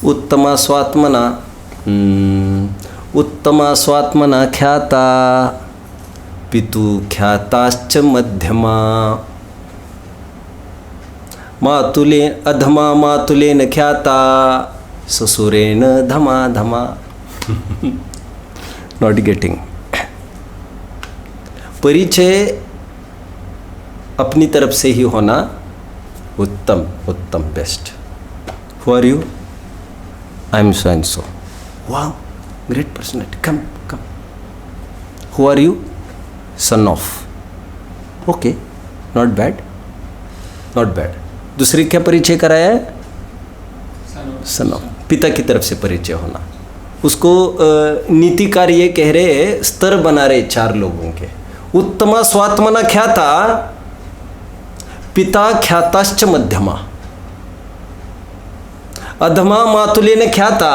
उत्तमा स्वात्मना ख्याता पितु ख्याताश्च मध्यमा मातुलेन ख्याता ससुरेण धमा धमा। Not getting. परिचय अपनी तरफ से ही होना उत्तम best. Who are you? I am so and so. Wow, great personality, come. Who are you? Son of. Okay, not bad. दूसरी क्या परिचय कराया है? Son of. पिता की तरफ से परिचय होना। उसको नीतिकार ये कह रहे, स्तर बना रहे 4 लोगों के। उत्तमा स्वात्मना ख्याता पिता ख्याताश्च मध्यमा अधमा मातुलेन ख्याता,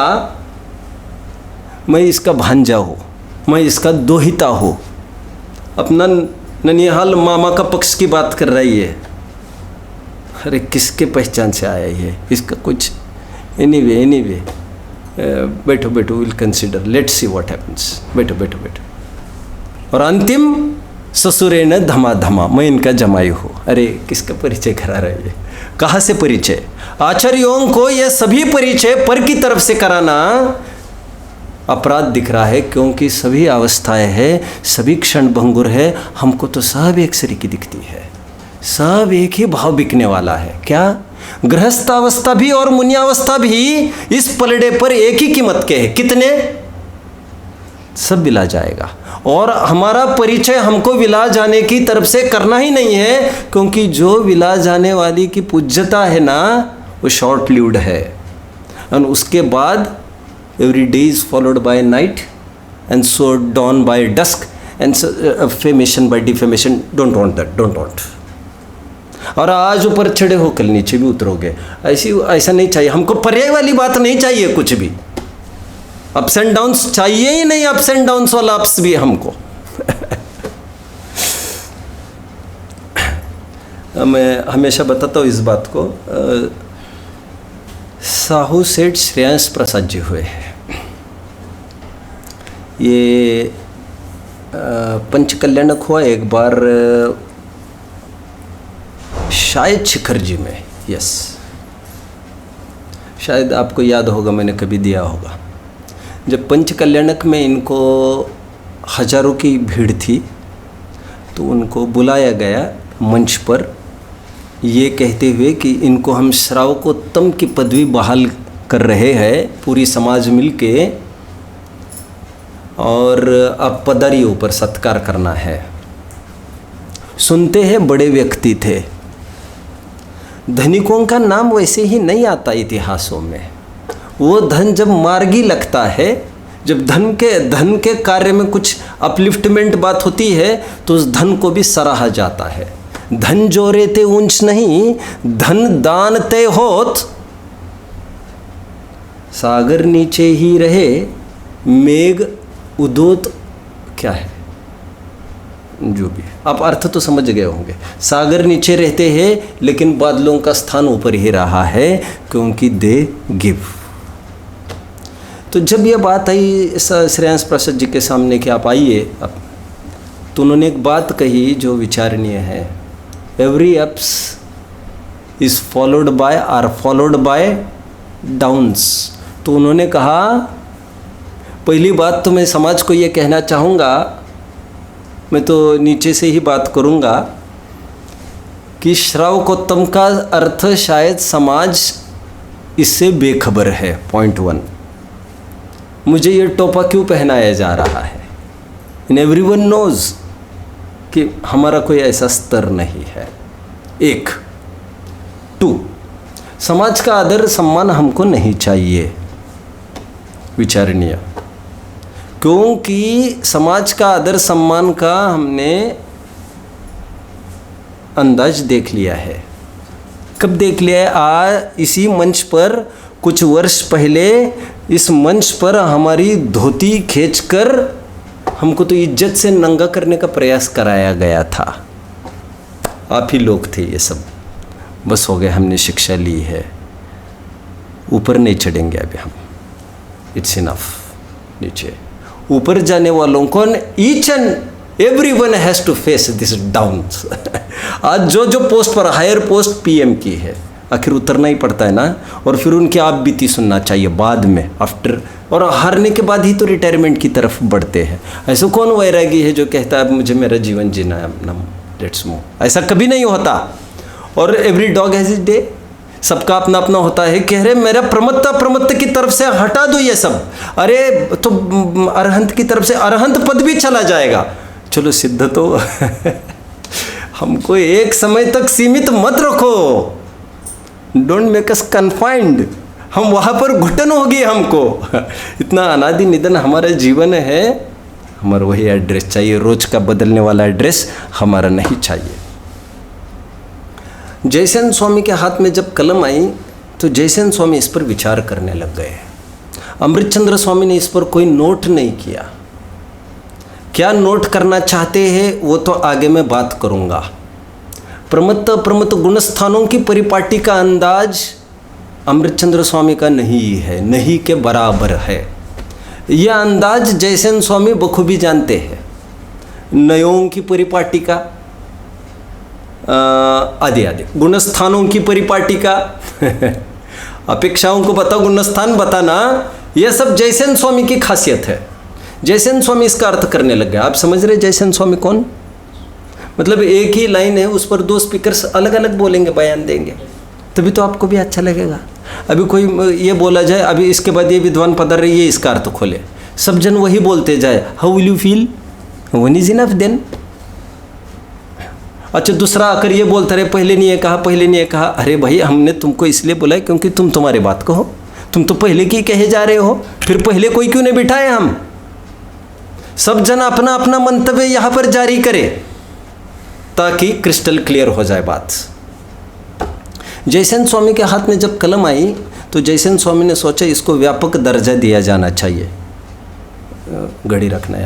मैं इसका भांजा हो, मैं इसका दोहिता हो। अपना ननिहाल मामा का पक्ष की बात कर रही है। अरे किसके पहचान से आया ये, इसका कुछ एनीवे बैठो will consider, let's see what happens. बैठो। और अंतिम ससुरेण धमा धमा, मैं इनका जमाई हो। अरे किसका परिचय करा रही है? कहाँ से परिचय? आचार्यों को यह सभी परिचय पर की तरफ से कराना अपराध दिख रहा है, क्योंकि सभी अवस्थाएं है, सभी क्षण भंगुर है। हमको तो सब एक सरी की दिखती है, सब एक ही भाव बिकने वाला है। क्या? गृहस्थावस्था भी और मुनियावस्था भी इस पलड़े पर एक ही कीमत के हैं। कितने? सब विला जाएगा। और हमारा परिचय हमको विला जाने की तरफ से करना ही नहीं है, क्योंकि जो विला जाने वाली की पूज्यता है ना, वो शॉर्ट लिव्ड है। और उसके बाद every day is followed by night and so dawn by dusk and famation by defamation. Don't want that. और आज ऊपर चढ़े हो कल नीचे भी उतरोगे। ऐसा नहीं चाहिए हमको। पर्याय वाली बात नहीं चाहिए कुछ भी। अप्स एंड डाउन्स चाहिए ही नहीं। अप्स एंड डाउन्स वाला अप्स भी हमको। मैं हमेशा बताता हूँ इस बात को। साहू सेठ श्रेयांश प्रसाद जी हुए हैं। ये पंचकल्याणक हुआ एक बार, शायद शिखर जी में। यस, शायद आपको याद होगा, मैंने कभी दिया होगा। जब पंचकल्याणक में इनको हजारों की भीड़ थी, तो उनको बुलाया गया मंच पर, ये कहते हुए कि इनको हम श्रावकोत्तम की पदवी बहाल कर रहे हैं, पूरी समाज मिलके, और अब पदारियों पर सत्कार करना है। सुनते हैं बड़े व्यक्ति थे। धनिकों का नाम वैसे ही नहीं आता इतिहासों में। वो धन जब मार्गी लगता है, जब धन के कार्य में कुछ अपलिफ्टमेंट बात होती है, तो उस धन को भी सराहा जाता है। धन जोरे ते ऊंच नहीं, धन दान ते होत, सागर नीचे ही रहे, मेघ उदोत। क्या है जो भी, आप अर्थ तो समझ गए होंगे। सागर नीचे रहते हैं, लेकिन बादलों का स्थान ऊपर ही रहा है, क्योंकि दे गिव। तो जब ये बात आई श्रेयांश प्रसाद जी के सामने कि आप आइए, तो उन्होंने एक बात कही जो विचारणीय है। Every ups is followed bye downs. तो उन्होंने कहा, पहली बात तो मैं समाज को ये कहना चाहूँगा, मैं तो नीचे से ही बात करूँगा, कि श्रावकोत्तम का अर्थ शायद समाज इससे बेखबर है। पॉइंट 1, मुझे ये टोपा क्यों पहनाया जा रहा है? इन एवरीवन नोज कि हमारा कोई ऐसा स्तर नहीं है। 1, 2, समाज का आदर सम्मान हमको नहीं चाहिए, विचारणीय। क्योंकि समाज का आदर सम्मान का हमने अंदाज देख लिया है। कब देख लिया है? इसी मंच पर कुछ वर्ष पहले इस मंच पर हमारी धोती खींचकर हमको तो इज्जत से नंगा करने का प्रयास कराया गया था। आप ही लोग थे ये सब। बस हो गए, हमने शिक्षा ली है, ऊपर नहीं चढ़ेंगे अभी हम। It's enough. नीचे ऊपर जाने वालों को each and everyone has to face this down. आज जो जो पोस्ट पर, हायर पोस्ट पीएम की है, आखिर उतरना ही पड़ता है ना। और फिर उनकी आप बीती सुनना चाहिए बाद में, आफ्टर, और हारने के बाद ही तो रिटायरमेंट की तरफ बढ़ते हैं। ऐसा कौन वैरागी है जो कहता है अब मुझे मेरा जीवन जीना है अपना, लेट्स मूव। ऐसा कभी नहीं होता। और every dog has its day. सबका अपना अपना होता है। कह रहे मेरा प्रमत्ता की तरफ से हटा दो ये सब। अरे तो अरहंत की तरफ से अरहंत पद भी चला जाएगा। चलो सिद्ध तो हमको एक समय तक सीमित मत रखो। Don't make us confined. हम वहाँ पर घुटन होगी हमको। इतना अनादि निधन हमारा जीवन है। हमारा वही एड्रेस चाहिए, रोज का बदलने वाला एड्रेस हमारा नहीं चाहिए। जयसेन स्वामी के हाथ में जब कलम आई तो जयसेन स्वामी इस पर विचार करने लग गए। अमृतचंद्र स्वामी ने इस पर कोई नोट नहीं किया। क्या नोट करना चाहते हैं वो तो आगे मैं बात करूँगा। प्रमत्त गुणस्थानों की परिपाटी का अंदाज अमृतचंद्र स्वामी का नहीं है, नहीं के बराबर है। यह अंदाज जयसेन स्वामी बखूबी जानते हैं। नयों की परिपाटी का आदि आदि, गुणस्थानों की परिपाटी का अपेक्षाओं को बता, गुणस्थान बताना, यह सब जयसेन स्वामी की खासियत है। जयसेन स्वामी इसका अर्थ करने लग गए। आप समझ रहे जयसेन स्वामी कौन? मतलब एक ही लाइन है, उस पर दो स्पीकर्स अलग अलग बोलेंगे, बयान देंगे, तभी तो आपको भी अच्छा लगेगा। अभी कोई ये बोला जाए, अभी इसके बाद ये विद्वान पधार रही है, इसका अर्थ खोले, सब जन वही बोलते जाए, how will you feel? One is enough then. अच्छा, दूसरा आकर ये बोलता रहे पहले नहीं ये कहा, पहले नहीं ये कहा। अरे भाई, हमने तुमको इसलिए बुलाया क्योंकि तुम तुम्हारी बात कहो। तुम तो पहले की कहे जा रहे हो, फिर पहले कोई क्यों नहीं बिठाए? हम सब जन अपना अपना मंतव्य यहाँ पर जारी करे ताकि क्रिस्टल क्लियर हो जाए बात। जयसेन स्वामी के हाथ में जब कलम आई तो जयसेन स्वामी ने सोचा इसको व्यापक दर्जा दिया जाना चाहिए। घड़ी रखना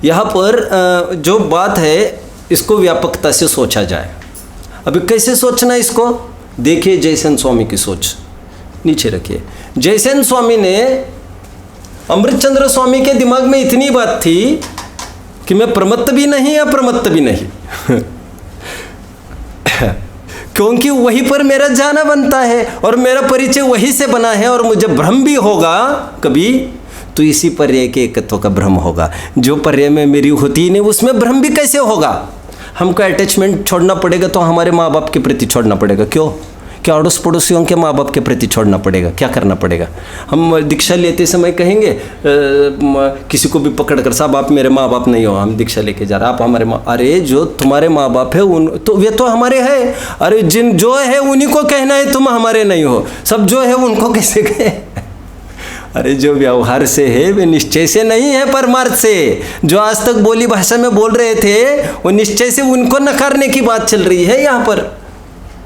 यहाँ पर जो बात है इसको व्यापकता से सोचा जाए। अभी कैसे सोचना इसको देखिए, जयसेन स्वामी की सोच नीचे रखिए। जयसेन स्वामी ने, अमृतचंद्र स्वामी के दिमाग में इतनी बात थी कि मैं प्रमत्त भी नहीं अप्रमत्त भी नहीं क्योंकि वहीं पर मेरा जाना बनता है और मेरा परिचय वहीं से बना है, और मुझे भ्रम भी होगा कभी तो इसी पर्याय के एकत्व का भ्रम होगा। जो पर्याय में मेरी होती ही नहीं उसमें भ्रम भी कैसे होगा? हमको अटैचमेंट छोड़ना पड़ेगा तो हमारे माँ बाप के प्रति छोड़ना पड़ेगा। क्यों? क्या अड़ोस पड़ोसियों के माँ बाप के प्रति छोड़ना पड़ेगा? क्या करना पड़ेगा? हम दीक्षा लेते समय कहेंगे किसी को भी पकड़ कर, साहब आप मेरे माँ बाप नहीं हो, हम दीक्षा लेके जा रहे, आप हमारे माँ। अरे जो तुम्हारे माँ बाप है उन तो वे तो हमारे हैं। अरे जिन जो है उन्हीं को कहना है तुम हमारे नहीं हो। सब जो है उनको कैसे कहे? अरे जो व्यवहार से है वे निश्चय से नहीं है, परमार्थ से। जो आज तक बोली भाषा में बोल रहे थे वो निश्चय से उनको नकारने की बात चल रही है यहाँ पर।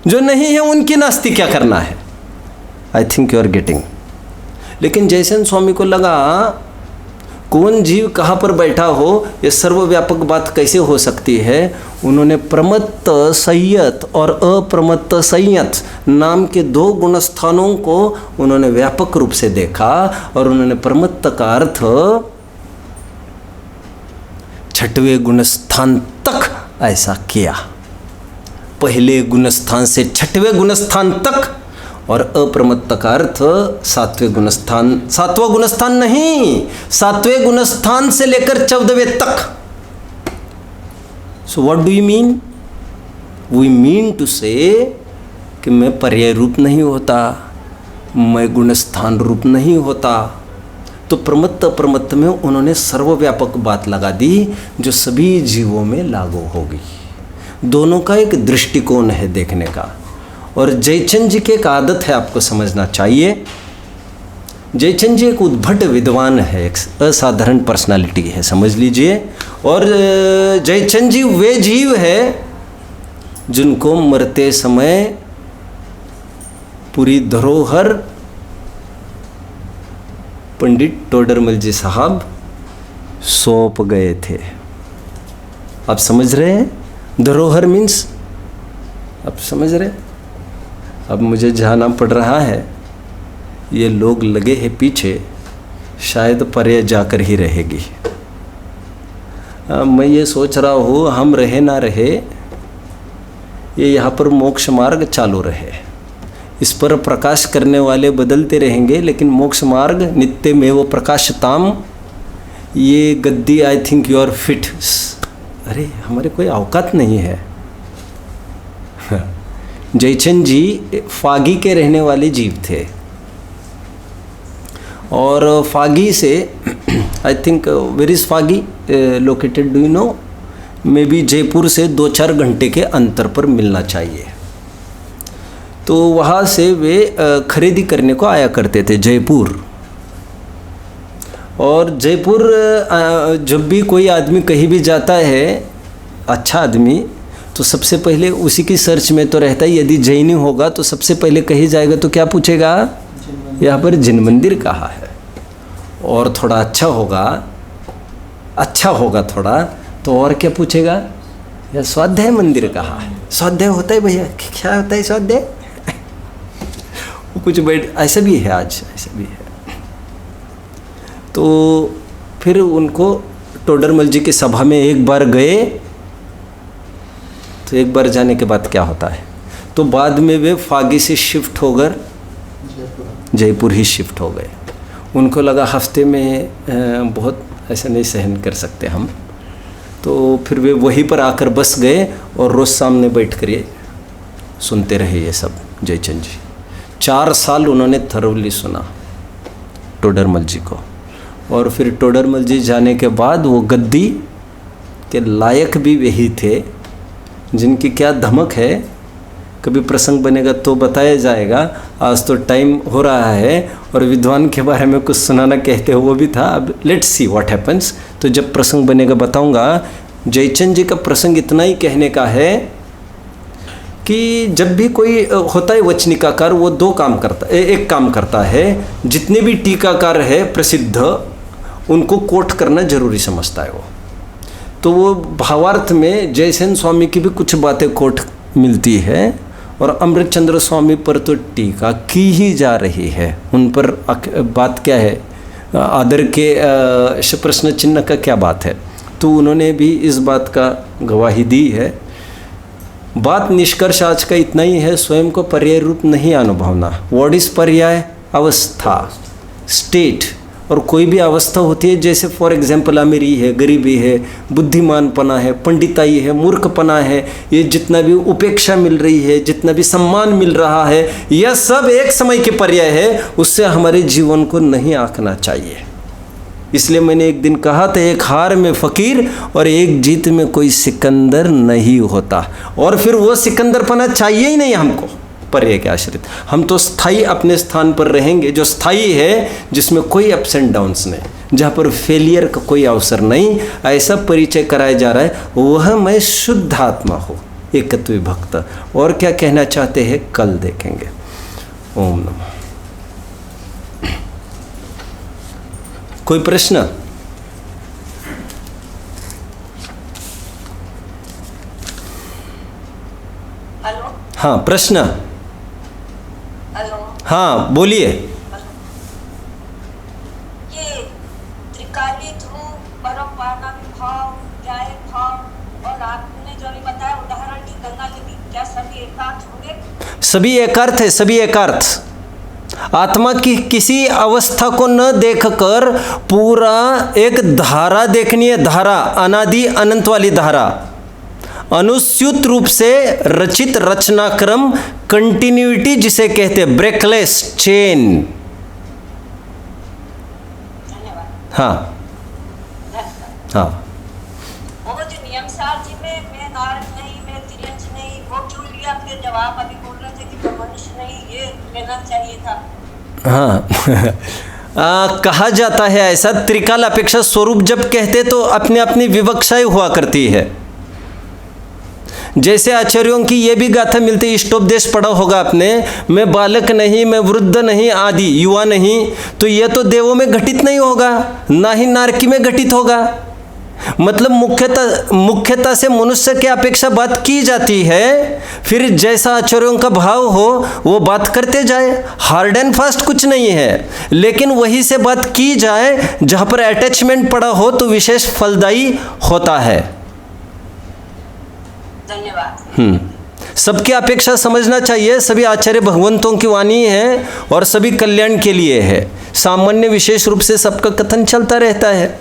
जो नहीं है उनकी नास्ती क्या करना है? I think you are getting. लेकिन जयसेन स्वामी को लगा कौन जीव कहाँ पर बैठा हो, ये सर्वव्यापक बात कैसे हो सकती है। उन्होंने प्रमत्त संयत और अप्रमत्त संयत नाम के दो गुणस्थानों को उन्होंने व्यापक रूप से देखा और उन्होंने प्रमत्त का अर्थ छठवें गुणस्थान तक ऐसा किया। पहले गुणस्थान से छठवें गुणस्थान तक, और अप्रमत्त का अर्थ सातवें गुणस्थान, सातवां गुणस्थान नहीं, सातवें गुणस्थान से लेकर 14वें तक। So what do you mean? We mean to say कि मैं पर्याय रूप नहीं होता, मैं गुणस्थान रूप नहीं होता। तो प्रमत्त अप्रमत्त में उन्होंने सर्वव्यापक बात लगा दी जो सभी जीवों में लागू होगी। दोनों का एक दृष्टिकोण है देखने का। और जयचंद जी की एक आदत है, आपको समझना चाहिए। जयचंद जी एक उद्भट विद्वान है, एक असाधारण पर्सनालिटी है, समझ लीजिए। और जयचंद जी वे जीव है जिनको मरते समय पूरी धरोहर पंडित टोडरमल जी साहब सौंप गए थे। आप समझ रहे हैं धरोहर मीन्स? आप समझ रहे? अब मुझे जाना पड़ रहा है, ये लोग लगे हैं पीछे, शायद पर्य जाकर ही रहेगी। मैं ये सोच रहा हूँ हम रहे ना रहे, ये यहाँ पर मोक्ष मार्ग चालू रहे, इस पर प्रकाश करने वाले बदलते रहेंगे, लेकिन मोक्ष मार्ग नित्य में वो प्रकाशताम, ये गद्दी I think you are fit. अरे हमारे कोई औकात नहीं है। जयचंद जी फागी के रहने वाले जीव थे, और फागी से I think where is Phagi located, do you know? Maybe Jaipur से 2-4 घंटे के अंतर पर मिलना चाहिए। तो वहाँ से वे खरीदी करने को आया करते थे जयपुर। और जयपुर जब भी कोई आदमी कहीं भी जाता है, अच्छा आदमी, तो सबसे पहले उसी की सर्च में तो रहता है। यदि जैनी होगा तो सबसे पहले कहीं जाएगा तो क्या पूछेगा? यहाँ पर जिन मंदिर कहाँ है। और थोड़ा अच्छा होगा थोड़ा तो और क्या पूछेगा? यह स्वाध्याय मंदिर कहाँ है? स्वाध्याय होता है भैया? क्या होता है स्वाध्याय? कुछ बैठ, ऐसा भी है, आज ऐसा भी है। तो फिर उनको टोडरमल जी की सभा में एक बार गए, तो एक बार जाने के बाद क्या होता है, तो बाद में वे फागी से शिफ्ट होकर जयपुर ही शिफ्ट हो गए। उनको लगा हफ्ते में बहुत ऐसा नहीं सहन कर सकते हम, तो फिर वे वहीं पर आकर बस गए और रोज़ सामने बैठ कर ये सुनते रहे ये सब। जयचंद जी 4 साल उन्होंने थरोली सुना टोडरमल जी को, और फिर टोडरमल जी जाने के बाद वो गद्दी के लायक भी वही थे जिनकी क्या धमक है। कभी प्रसंग बनेगा तो बताया जाएगा, आज तो टाइम हो रहा है और विद्वान के बारे में कुछ सुनाना कहते हो वो भी था। अब लेट्स सी व्हाट हैपन्स, तो जब प्रसंग बनेगा बताऊंगा। जयचंद जी का प्रसंग इतना ही कहने का है कि जब भी कोई होता है वचनिकाकार, वो 2 काम करता है, एक काम करता है। जितने भी टीकाकार है प्रसिद्ध, उनको कोट करना जरूरी समझता है वो। तो वो भावार्थ में जयसेन स्वामी की भी कुछ बातें कोट मिलती है, और अमृतचंद्र स्वामी पर तो टीका की ही जा रही है। उन पर बात क्या है, आदर के प्रश्न चिन्ह का क्या बात है, तो उन्होंने भी इस बात का गवाही दी है। बात निष्कर्ष आज का इतना ही है, स्वयं को पर्याय रूप नहीं अनुभवना। व्हाट इज पर्याय? अवस्था, स्टेट। और कोई भी अवस्था होती है, जैसे फॉर एग्जाम्पल अमीरी है, गरीबी है, बुद्धिमानपना है, पंडिताई है, मूर्खपना है, ये जितना भी उपेक्षा मिल रही है, जितना भी सम्मान मिल रहा है, यह सब एक समय के पर्याय है, उससे हमारे जीवन को नहीं आंकना चाहिए। इसलिए मैंने एक दिन कहा था, एक हार में फ़कीर और एक जीत में कोई सिकंदर नहीं होता। और फिर वो सिकंदरपना चाहिए ही नहीं हमको पर्याय के आश्रित। हम तो स्थायी अपने स्थान पर रहेंगे, जो स्थायी है, जिसमें कोई अप्स एंड डाउन्स नहीं, जहाँ पर फेलियर का कोई अवसर नहीं, ऐसा परिचय कराया जा रहा है। वह मैं शुद्ध आत्मा हूँ, एकत्व विभक्त। और क्या कहना चाहते हैं कल देखेंगे। ओम नमः। कोई प्रश्न? हेलो। हाँ, प्रश्न। हेलो। हाँ बोलिए। ये त्रिकाली ध्रुव, परमपाना भाव, न्याय भाव और आपने जो अभी बताया उदाहरण की गंगा नदी, क्या सभी एकार्थ होंगे? सभी एकार्थ है, सभी एकार्थ। आत्मा की किसी अवस्था को न देखकर पूरा एक धारा देखनी है, धारा, अनादि अनंत वाली धारा, अनुस्यूत रूप से रचित रचनाक्रम, कंटिन्यूटी जिसे कहते हैं, ब्रेकलेस चेन। धन्यवाद। हाँ हाँ। वो जो नियमसार जी में मैं नारद नहीं, मैं तिरंज नहीं, वो क्यों लिया? फिर जब आप अभी बोल रहे थे कि मनुष्य नहीं, ये लेना चाहिए था। हाँ, कहा जाता है ऐसा, त्रिकाल अपेक्षा स्वरूप जब कहते तो अपने अपनी विवक्षाएं हुआ करती है। जैसे आचार्यों की ये भी गाथा मिलती, इष्टोपदेश पढ़ा होगा आपने, मैं बालक नहीं, मैं वृद्ध नहीं, आदि युवा नहीं, तो ये तो देवों में घटित नहीं होगा, ना ही नारकी में घटित होगा। मतलब मुख्यता से मनुष्य की अपेक्षा बात की जाती है, फिर जैसा आचार्यों का भाव हो वो बात करते जाए, हार्ड एंड फास्ट कुछ नहीं है, लेकिन वही से बात की जाए जहाँ पर अटैचमेंट पड़ा हो तो विशेष फलदायी होता है। धन्यवाद। सबकी अपेक्षा समझना चाहिए, सभी आचार्य भगवंतों की वाणी है और सभी कल्याण के लिए है, सामान्य विशेष रूप से सबका कथन चलता रहता है।